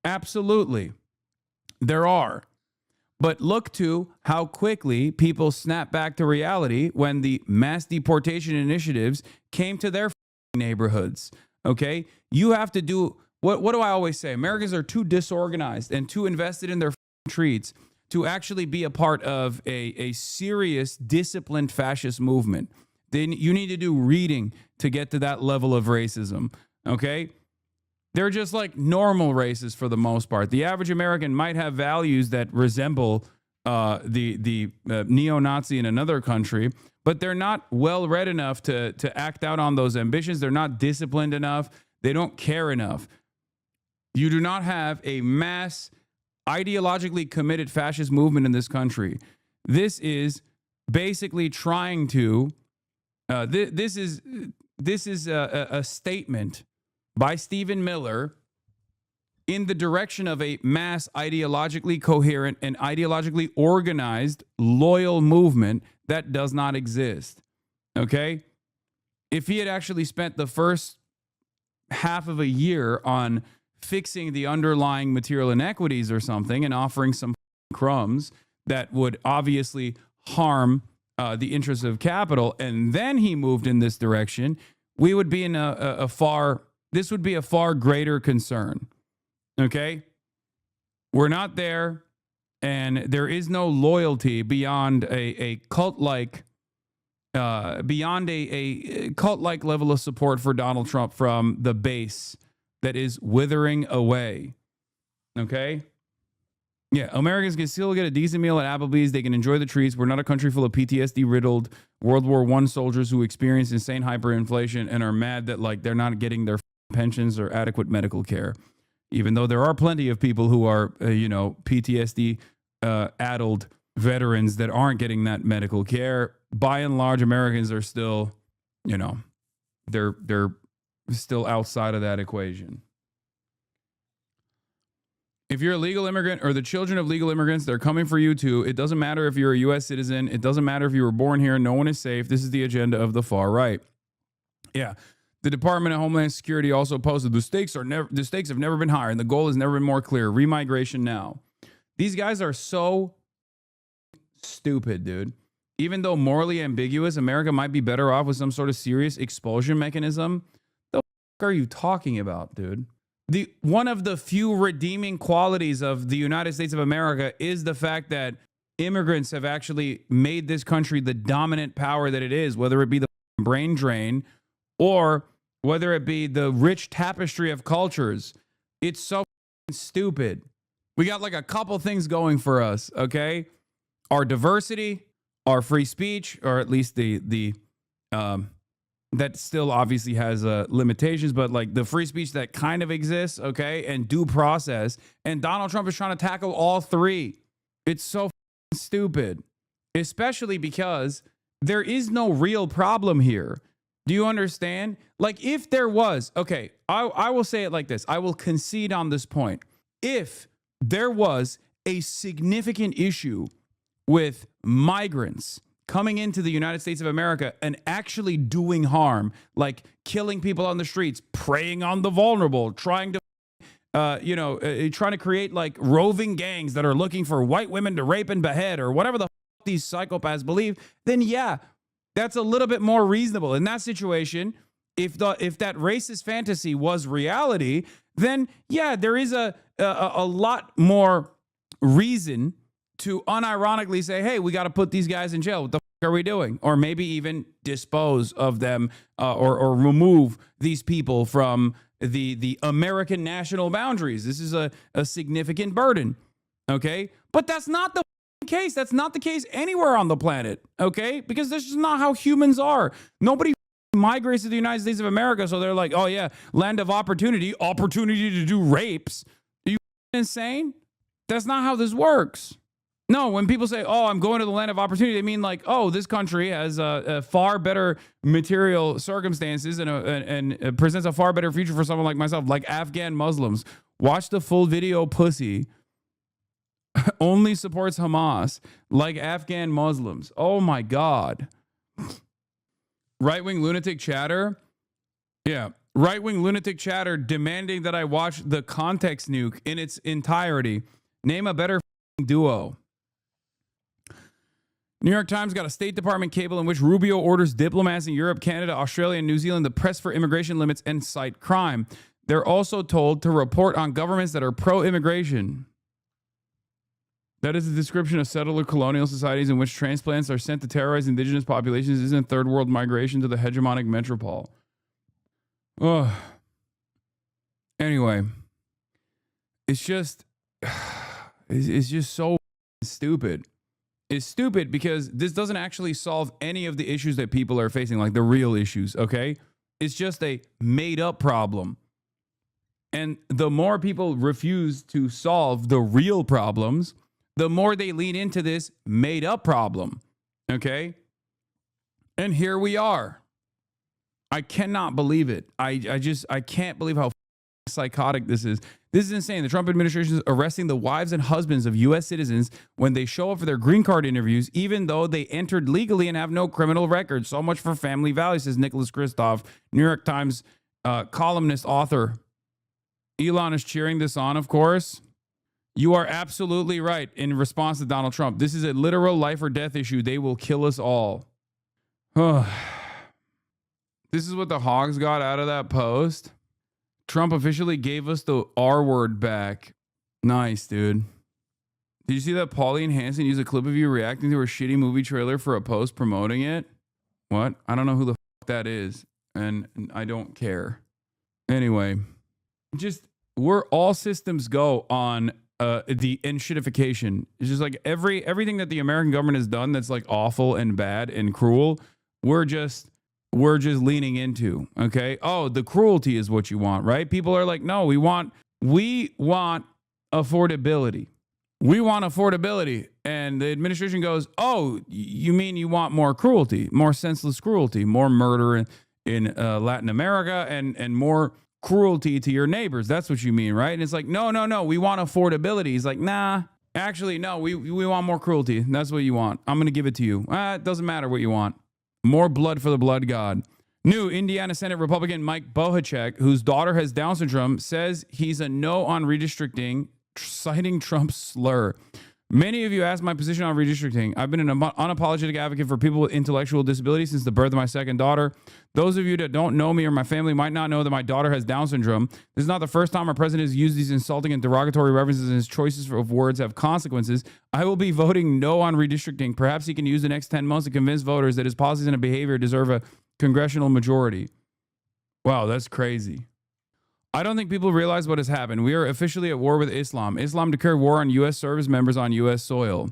absolutely. There are. But look to how quickly people snap back to reality when the mass deportation initiatives came to their neighborhoods. Okay? You have to do, what do I always say? Americans are too disorganized and too invested in their treats to actually be a part of a serious, disciplined fascist movement. Then you need to do reading to get to that level of racism. Okay? They're just like normal races for the most part. The average American might have values that resemble the neo-Nazi in another country, but they're not well-read enough to act out on those ambitions. They're not disciplined enough. They don't care enough. You do not have a mass, ideologically committed fascist movement in this country. This is basically trying to. This is a statement by Stephen Miller in the direction of a mass ideologically coherent and ideologically organized loyal movement that does not exist. Okay? If he had actually spent the first half of a year on fixing the underlying material inequities or something and offering some crumbs that would obviously harm the interests of capital, and then he moved in this direction, we would be in this would be a far greater concern. Okay? We're not there, and there is no loyalty beyond a cult-like cult-like level of support for Donald Trump from the base that is withering away. Okay? Yeah, Americans can still get a decent meal at Applebee's. They can enjoy the treats. We're not a country full of PTSD-riddled World War I soldiers who experience insane hyperinflation and are mad that they're not getting their pensions or adequate medical care. Even though there are plenty of people who are, PTSD addled veterans that aren't getting that medical care. By and large, Americans are still, they're still outside of that equation. If you're a legal immigrant or the children of legal immigrants, they're coming for you too. It doesn't matter if you're a U.S. citizen. It doesn't matter if you were born here. No one is safe. This is the agenda of the far right. Yeah. The Department of Homeland Security also posted the stakes have never been higher and the goal has never been more clear. Remigration now. These guys are so stupid, dude. Even though morally ambiguous, America might be better off with some sort of serious expulsion mechanism. The fuck are you talking about, dude? One of the few redeeming qualities of the United States of America is the fact that immigrants have actually made this country the dominant power that it is, whether it be the brain drain or whether it be the rich tapestry of cultures. It's so stupid. We got a couple things going for us, okay? Our diversity, our free speech, or at least the that still obviously has limitations, but the free speech that kind of exists, okay, and due process. And Donald Trump is trying to tackle all three. It's so stupid, especially because there is no real problem here. Do you understand? If there was, okay, I will say it like this. I will concede on this point. If there was a significant issue with migrants coming into the United States of America and actually doing harm, like killing people on the streets, preying on the vulnerable, trying to create roving gangs that are looking for white women to rape and behead or whatever the these psychopaths believe, then yeah, that's a little bit more reasonable. In that situation, if that racist fantasy was reality, then yeah, there is a lot more reason to unironically say, hey, we got to put these guys in jail. What the fuck are we doing? Or maybe even dispose of them or remove these people from the American national boundaries. This is a significant burden. Okay. But that's not the case. That's not the case anywhere on the planet. Okay. Because that's just not how humans are. Nobody migrates to the United States of America. So they're like, oh, yeah, land of opportunity to do rapes. Are you insane? That's not how this works. No, when people say, oh, I'm going to the land of opportunity, they mean like, oh, this country has a far better material circumstances and presents a far better future for someone like myself, like Afghan Muslims. Watch the full video, pussy. Only supports Hamas, like Afghan Muslims. Oh, my God. Right-wing lunatic chatter. Yeah. Right-wing lunatic chatter demanding that I watch the context nuke in its entirety. Name a better duo. New York Times got a State Department cable in which Rubio orders diplomats in Europe, Canada, Australia, and New Zealand to press for immigration limits and cite crime. They're also told to report on governments that are pro-immigration. That is a description of settler colonial societies in which transplants are sent to terrorize indigenous populations. Isn't third world migration to the hegemonic metropole? Oh. Anyway, it's just so stupid. It's stupid because this doesn't actually solve any of the issues that people are facing, like the real issues, okay? It's just a made-up problem. And the more people refuse to solve the real problems, the more they lean into this made-up problem, okay? And here we are. I cannot believe it. I can't believe how psychotic this is. This is insane. The Trump administration is arresting the wives and husbands of U.S. citizens when they show up for their green card interviews, even though they entered legally and have no criminal record. So much for family values, says Nicholas Kristof, New York Times columnist, author. Elon is cheering this on, of course. You are absolutely right in response to Donald Trump. This is a literal life or death issue. They will kill us all. This is what the hogs got out of that post. Trump officially gave us the R word back. Nice, dude. Did you see that Pauline Hanson used a clip of you reacting to her shitty movie trailer for a post promoting it? What? I don't know who the fuck that is, and I don't care. Anyway, just we're all systems go on the enshittification. It's just like everything that the American government has done that's like awful and bad and cruel, we're just leaning into, okay? Oh, the cruelty is what you want, right? People are like, no, we want affordability. We want affordability. And the administration goes, oh, you mean you want more cruelty, more senseless cruelty, more murder in Latin America and more cruelty to your neighbors. That's what you mean, right? And it's like, no, we want affordability. He's like, nah, actually, no, we want more cruelty. That's what you want. I'm going to give it to you. It doesn't matter what you want. More blood for the blood god. New Indiana Senate Republican Mike Bohacek, whose daughter has Down syndrome, says he's a no on redistricting, citing Trump's slur. Many of you asked my position on redistricting. I've been an unapologetic advocate for people with intellectual disabilities since the birth of my second daughter. Those of you that don't know me or my family might not know that my daughter has Down syndrome. This is not the first time our president has used these insulting and derogatory references, and his choices of words have consequences. I will be voting no on redistricting. Perhaps he can use the next 10 months to convince voters that his policies and behavior deserve a congressional majority. Wow, that's crazy. I don't think people realize what has happened. We are officially at war with Islam. Islam declared war on U.S. service members on U.S. soil.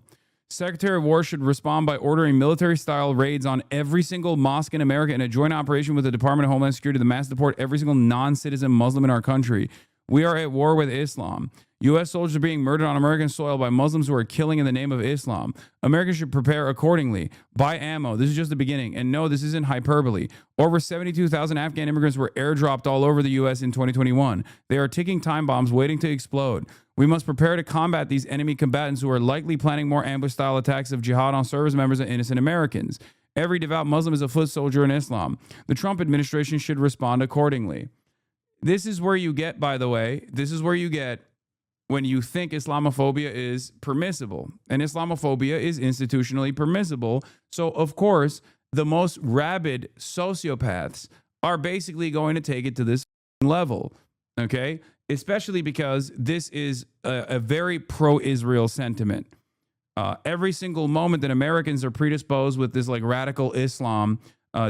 Secretary of War should respond by ordering military-style raids on every single mosque in America in a joint operation with the Department of Homeland Security to mass deport every single non-citizen Muslim in our country. We are at war with Islam. U.S. soldiers are being murdered on American soil by Muslims who are killing in the name of Islam. Americans should prepare accordingly. Buy ammo. This is just the beginning. And no, this isn't hyperbole. Over 72,000 Afghan immigrants were airdropped all over the U.S. in 2021. They are ticking time bombs waiting to explode. We must prepare to combat these enemy combatants who are likely planning more ambush-style attacks of jihad on service members and innocent Americans. Every devout Muslim is a foot soldier in Islam. The Trump administration should respond accordingly. This is where you get, by the way, when you think Islamophobia is permissible. And Islamophobia is institutionally permissible. So, of course, the most rabid sociopaths are basically going to take it to this level, okay? Especially because this is a very pro-Israel sentiment. Every single moment that Americans are predisposed with this like radical Islam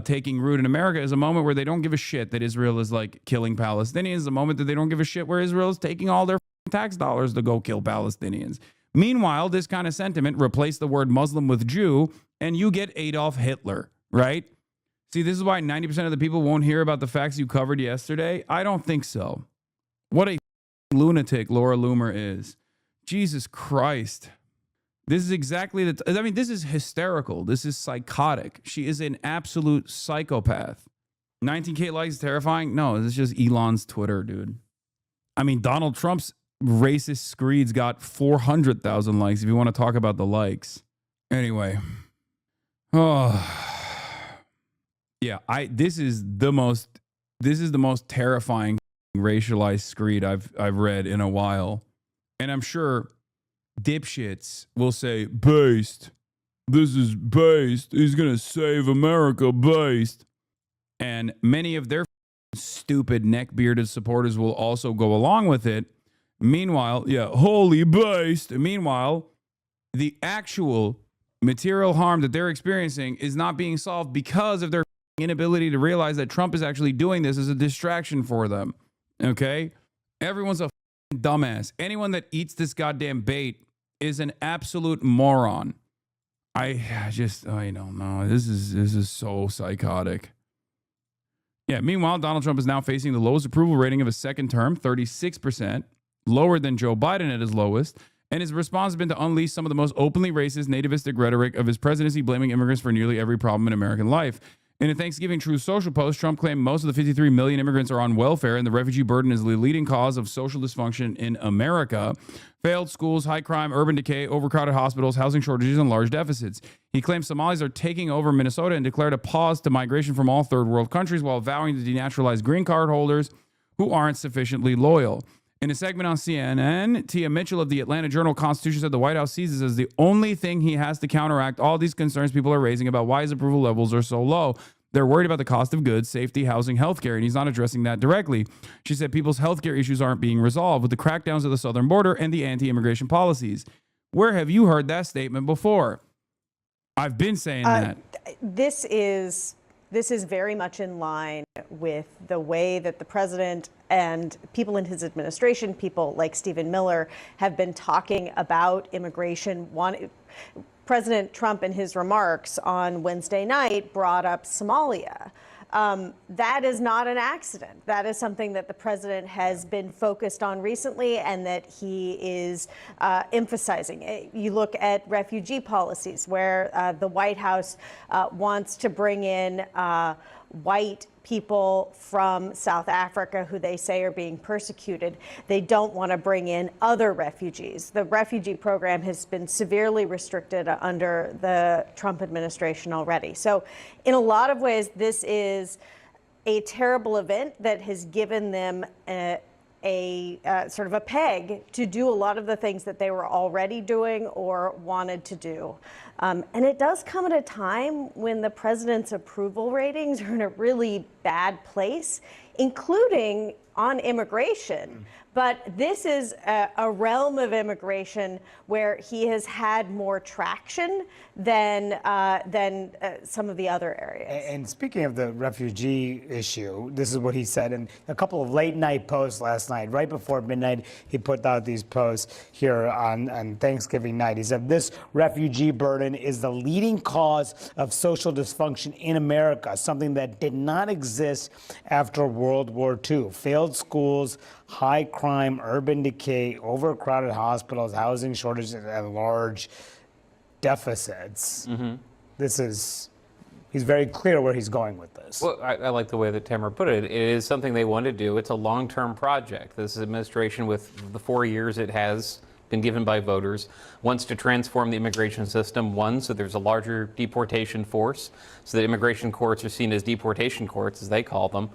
taking root in America is a moment where they don't give a shit that Israel is like killing Palestinians. A moment that they don't give a shit where Israel is taking all their tax dollars to go kill Palestinians. Meanwhile, this kind of sentiment replace the word Muslim with Jew, and you get Adolf Hitler, right? See, this is why 90% of the people won't hear about the facts you covered yesterday. I don't think so. What a lunatic Laura Loomer is. Jesus Christ. This is exactly this is hysterical. This is psychotic. She is an absolute psychopath. 19K likes is terrifying? No, this is just Elon's Twitter, dude. I mean, Donald Trump's racist screeds got 400,000 likes if you want to talk about the likes. Anyway. Oh. Yeah, this is the most terrifying racialized screed I've read in a while. And I'm sure dipshits will say, based. This is based. He's going to save America based. And many of their stupid neck-bearded supporters will also go along with it. Meanwhile, yeah, holy based. Meanwhile, the actual material harm that they're experiencing is not being solved because of their inability to realize that Trump is actually doing this as a distraction for them. Okay? Everyone's a dumbass. Anyone that eats this goddamn bait is an absolute moron. I don't know. This is so psychotic. Yeah, meanwhile, Donald Trump is now facing the lowest approval rating of his second term, 36%, lower than Joe Biden at his lowest, and his response has been to unleash some of the most openly racist, nativistic rhetoric of his presidency, blaming immigrants for nearly every problem in American life. In a Thanksgiving Truth Social post, Trump claimed most of the 53 million immigrants are on welfare and the refugee burden is the leading cause of social dysfunction in America. Failed schools, high crime, urban decay, overcrowded hospitals, housing shortages, and large deficits. He claimed Somalis are taking over Minnesota and declared a pause to migration from all third world countries while vowing to denaturalize green card holders who aren't sufficiently loyal. In a segment on CNN, Tia Mitchell of the Atlanta Journal-Constitution said the White House sees this as the only thing he has to counteract all these concerns people are raising about why his approval levels are so low. They're worried about the cost of goods, safety, housing, healthcare, and he's not addressing that directly. She said people's healthcare issues aren't being resolved with the crackdowns at the southern border and the anti-immigration policies. Where have you heard that statement before? I've been saying that. This is very much in line with the way that the president and people in his administration, people like Stephen Miller, have been talking about immigration. President Trump, in his remarks on Wednesday night, brought up Somalia. That is not an accident. That is something that the president has been focused on recently and that he is emphasizing. You look at refugee policies where the White House wants to bring in white people from South Africa who they say are being persecuted. They don't want to bring in other refugees. The refugee program has been severely restricted under the Trump administration already. So in a lot of ways, this is a terrible event that has given them sort of a peg to do a lot of the things that they were already doing or wanted to do. And it does come at a time when the president's approval ratings are in a really bad place, including on immigration. But this is a realm of immigration where he has had more traction than some of the other areas. And speaking of the refugee issue, this is what he said in a couple of late night posts last night. Right before midnight, he put out these posts here on Thanksgiving night. He said, this refugee burden is the leading cause of social dysfunction in America, something that did not exist after World War II. Failed schools, high crime, urban decay, overcrowded hospitals, housing shortages, and large deficits. He's very clear where he's going with this. Well, I like the way that Tamara put it. It is something they want to do. It's a long-term project. This administration, with the 4 years it has been given by voters, wants to transform the immigration system, one, so there's a larger deportation force, so that immigration courts are seen as deportation courts, as they call them.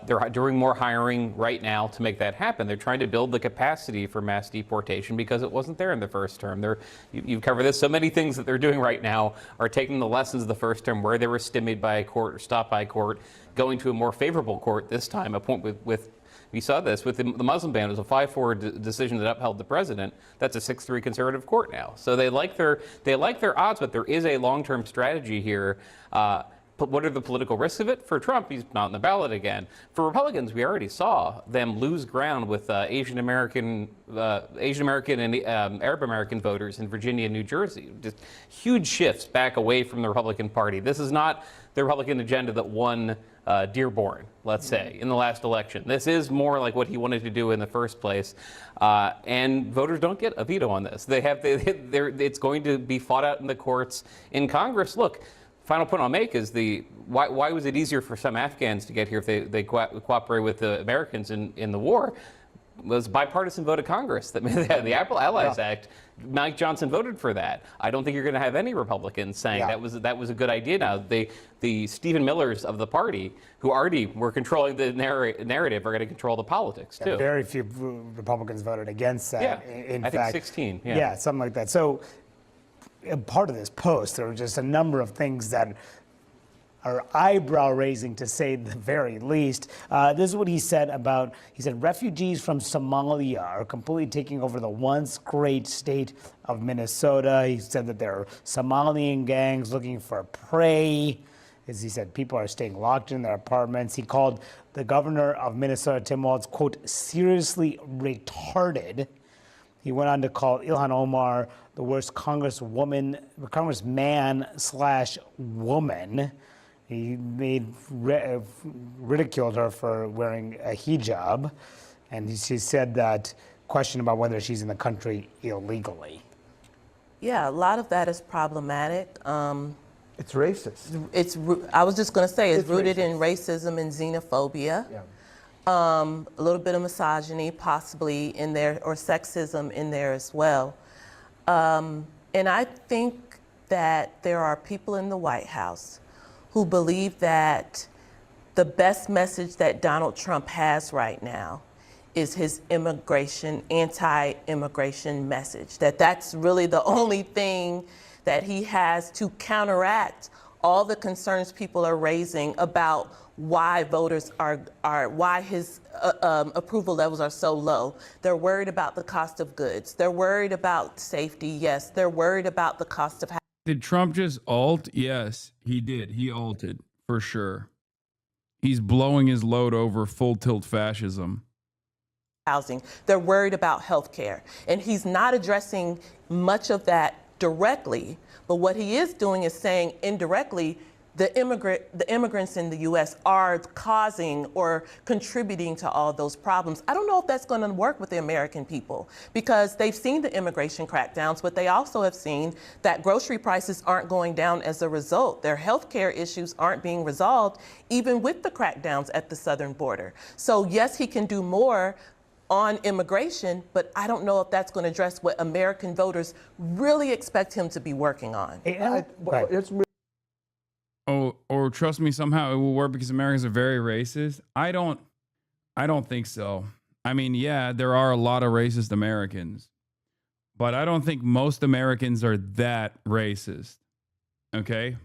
They're doing more hiring right now to make that happen. They're trying to build the capacity for mass deportation because it wasn't there in the first term. You've covered this. So many things that they're doing right now are taking the lessons of the first term where they were stymied by a court or stopped by a court, going to a more favorable court this time, a point with We saw this with the Muslim ban. It was a 5-4 decision that upheld the president. That's a 6-3 conservative court now. So they like their odds, but there is a long-term strategy here. But what are the political risks of it? For Trump, he's not on the ballot again. For Republicans, we already saw them lose ground with Asian American and Arab American voters in Virginia and New Jersey. Just huge shifts back away from the Republican Party. This is not the Republican agenda that won Dearborn, let's say, in the last election. This is more like what he wanted to do in the first place. And voters don't get a veto on this. It's going to be fought out in the courts. In Congress, look, final point I'll make is why was it easier for some Afghans to get here if they cooperate with the Americans in the war? It was bipartisan vote of Congress that made the Allies Act. Mike Johnson voted for that. I don't think you're going to have any Republicans saying that was a good idea. Now the Stephen Millers of the party, who already were controlling the narrative, are going to control the politics too. Very few Republicans voted against that. Yeah, in I fact, think 16. Yeah, something like that. So. Part of this post, there were just a number of things that are eyebrow-raising, to say the very least. This is what he said he said, refugees from Somalia are completely taking over the once great state of Minnesota. He said that there are Somalian gangs looking for prey. As he said, people are staying locked in their apartments. He called the governor of Minnesota, Tim Walz, quote, seriously retarded. He went on to call Ilhan Omar the worst congressman/woman. He ridiculed her for wearing a hijab, and she said that question about whether she's in the country illegally. Yeah, a lot of that is problematic. It's racist. I was just going to say it's rooted in racism and xenophobia. Yeah. A little bit of misogyny possibly in there, or sexism in there as well. And I think that there are people in the White House who believe that the best message that Donald Trump has right now is his anti-immigration message, that's really the only thing that he has to counteract all the concerns people are raising about why voters why his approval levels are so low. They're worried about the cost of goods. They're worried about safety. Yes. They're worried about the cost of housing. Did Trump just alt? Yes, he did. He alted for sure. He's blowing his load over full tilt fascism. They're worried about health care. And he's not addressing much of that directly, but what he is doing is saying indirectly, the immigrants in the U.S. are causing or contributing to all those problems. I don't know if that's going to work with the American people, because they've seen the immigration crackdowns, but they also have seen that grocery prices aren't going down as a result. Their health care issues aren't being resolved, even with the crackdowns at the southern border. So yes, he can do more on immigration, but I don't know if that's going to address what American voters really expect him to be working on. Or trust me, somehow it will work because Americans are very racist. I don't think so. I mean, yeah, there are a lot of racist Americans, but I don't think most Americans are that racist. Okay?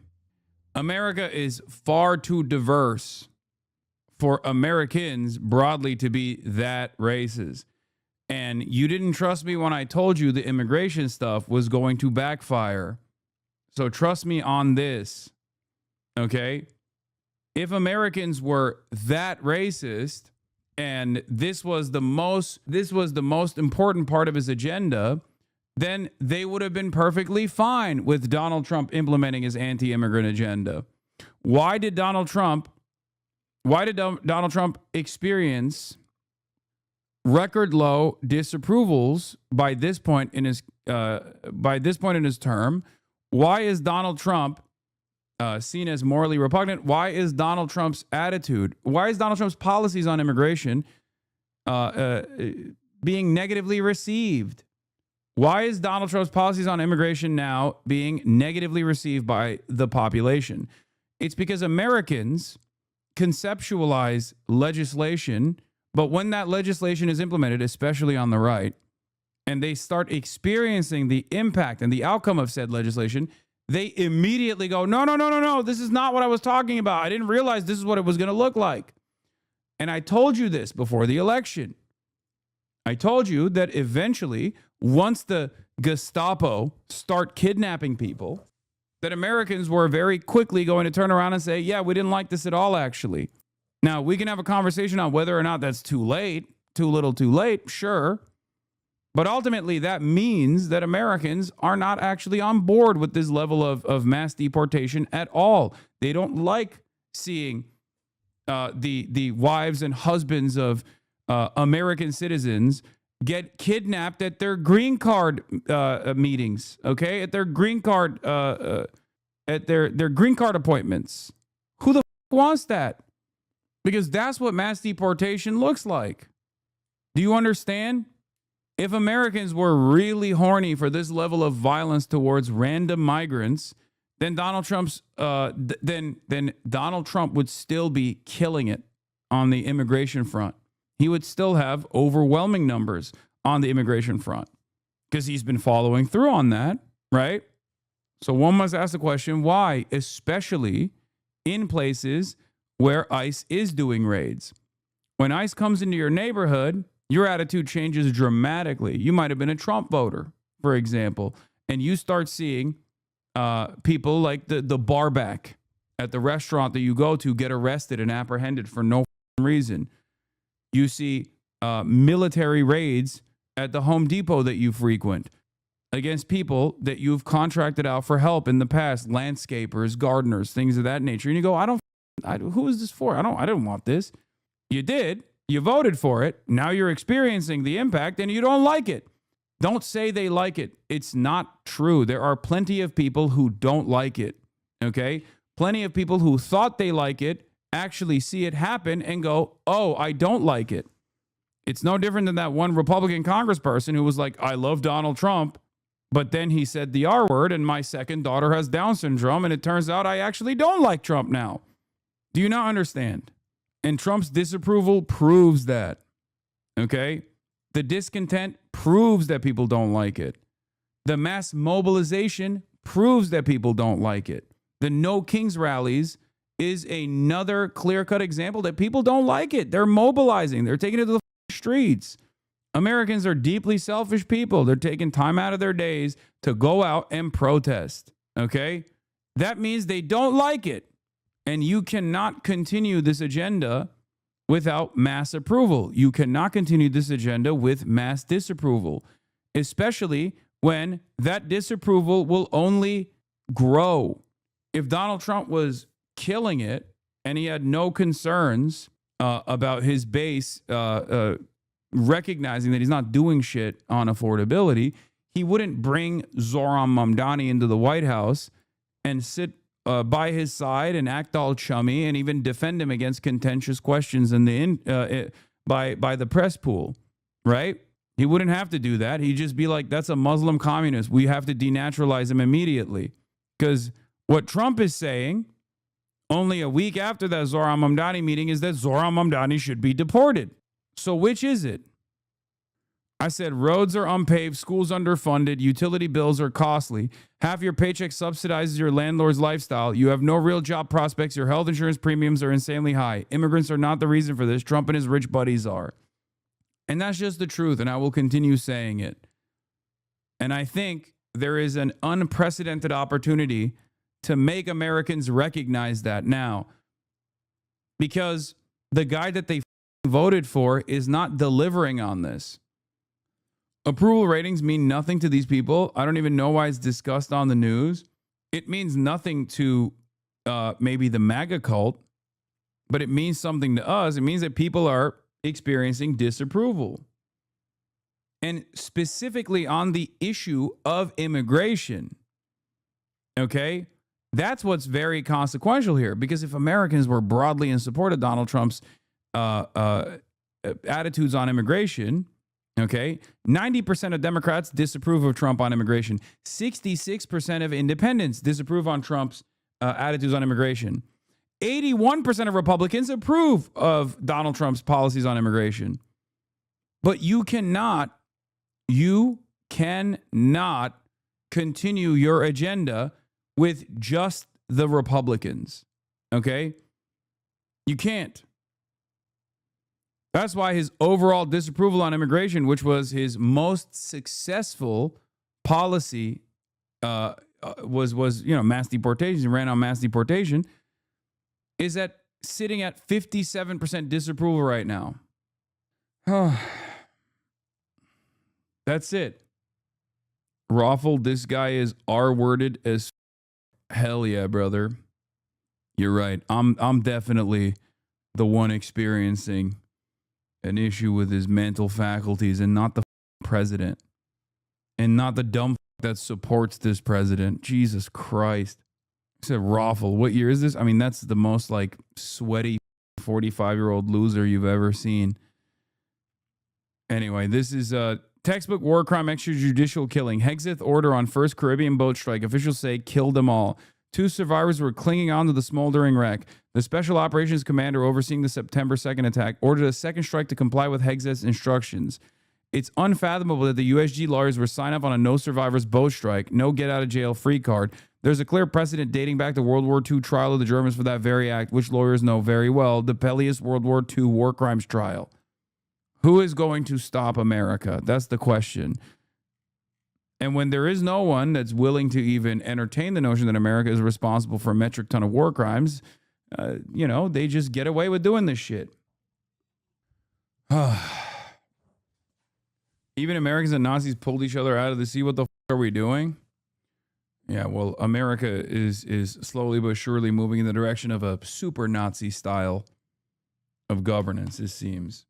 America is far too diverse for Americans broadly to be that racist. And you didn't trust me when I told you the immigration stuff was going to backfire. So trust me on this. Okay? If Americans were that racist and this was the most important part of his agenda, then they would have been perfectly fine with Donald Trump implementing his anti-immigrant agenda. Why did Donald Trump experience record low disapprovals by this point in his term? Why is Donald Trump seen as morally repugnant? Why is Donald Trump's attitude? Why is Donald Trump's policies on immigration being negatively received? Why is Donald Trump's policies on immigration now being negatively received by the population? It's because Americans conceptualize legislation, but when that legislation is implemented, especially on the right, and they start experiencing the impact and the outcome of said legislation, they immediately go, no, this is not what I was talking about. I didn't realize this is what it was going to look like. And I told you this before the election. I told you that eventually, once the Gestapo start kidnapping people, that Americans were very quickly going to turn around and say, yeah, we didn't like this at all, actually. Now, we can have a conversation on whether or not that's too late, too little, too late, sure. But ultimately, that means that Americans are not actually on board with this level of mass deportation at all. They don't like seeing the wives and husbands of American citizens get kidnapped at their green card meetings, okay? At their green card at their green card appointments. Who the wants that? Because that's what mass deportation looks like. Do you understand? If Americans were really horny for this level of violence towards random migrants, then Donald Trump's then Donald Trump would still be killing it on the immigration front. He would still have overwhelming numbers on the immigration front because he's been following through on that, right? So one must ask the question, why, especially in places where ICE is doing raids? When ICE comes into your neighborhood, your attitude changes dramatically. You might have been a Trump voter, for example, and you start seeing people like the barback at the restaurant that you go to get arrested and apprehended for no reason. You see military raids at the Home Depot that you frequent against people that you've contracted out for help in the past, landscapers, gardeners, things of that nature. And you go, who is this for? I don't want this. You did. You voted for it. Now you're experiencing the impact and you don't like it. Don't say they like it. It's not true. There are plenty of people who don't like it. Okay? Plenty of people who thought they like it actually see it happen and go, oh, I don't like it. It's no different than that one Republican congressperson who was like, I love Donald Trump, but then he said the R word and my second daughter has Down syndrome and it turns out I actually don't like Trump now. Do you not understand? And Trump's disapproval proves that. Okay? The discontent proves that people don't like it. The mass mobilization proves that people don't like it. The No Kings rallies is another clear-cut example that people don't like it. They're mobilizing. They're taking it to the streets. Americans are deeply selfish people. They're taking time out of their days to go out and protest. Okay? That means they don't like it. And you cannot continue this agenda without mass approval. You cannot continue this agenda with mass disapproval, especially when that disapproval will only grow. If Donald Trump was killing it and he had no concerns about his base recognizing that he's not doing shit on affordability, he wouldn't bring Zohran Mamdani into the White House and sit by his side and act all chummy and even defend him against contentious questions in by the press pool, right? He wouldn't have to do that. He'd just be like, that's a Muslim communist. We have to denaturalize him immediately. Because what Trump is saying only a week after that Zohran Mamdani meeting is that Zohran Mamdani should be deported. So which is it? I said roads are unpaved, schools underfunded, utility bills are costly. Half your paycheck subsidizes your landlord's lifestyle. You have no real job prospects. Your health insurance premiums are insanely high. Immigrants are not the reason for this. Trump and his rich buddies are. And that's just the truth, and I will continue saying it. And I think there is an unprecedented opportunity to make Americans recognize that now. Because the guy that they voted for is not delivering on this. Approval ratings mean nothing to these people. I don't even know why it's discussed on the news. It means nothing to maybe the MAGA cult, but it means something to us. It means that people are experiencing disapproval. And specifically on the issue of immigration, okay? That's what's very consequential here, because if Americans were broadly in support of Donald Trump's attitudes on immigration, okay, 90% of Democrats disapprove of Trump on immigration. 66% of independents disapprove on Trump's attitudes on immigration. 81% of Republicans approve of Donald Trump's policies on immigration. But you cannot continue your agenda with just the Republicans, okay? You can't. That's why his overall disapproval on immigration, which was his most successful policy, was mass deportation, ran on mass deportation, is sitting at 57% disapproval right now. That's it. Raffle, this guy is R-worded as hell yeah, brother. You're right. I'm definitely the one experiencing an issue with his mental faculties and not the president and not the dumb that supports this president. Jesus Christ. I said Raffle. What year is this? I mean, that's the most like sweaty 45-year-old loser you've ever seen. Anyway, this is a textbook war crime extrajudicial killing. Hexeth order on first Caribbean boat strike. Officials say killed them all. 2 survivors were clinging on to the smoldering wreck. The Special Operations Commander overseeing the September 2nd attack ordered a second strike to comply with Hexeth's instructions. It's unfathomable that the USG lawyers were signed up on a no survivors boat strike, no get out of jail free card. There's a clear precedent dating back to World War II trial of the Germans for that very act, which lawyers know very well, the Pelleas World War II war crimes trial. Who is going to stop America? That's the question. And when there is no one that's willing to even entertain the notion that America is responsible for a metric ton of war crimes, they just get away with doing this shit. Even Americans and Nazis pulled each other out of the sea. What the are we doing? Yeah, well, America is slowly but surely moving in the direction of a super Nazi style of governance, it seems.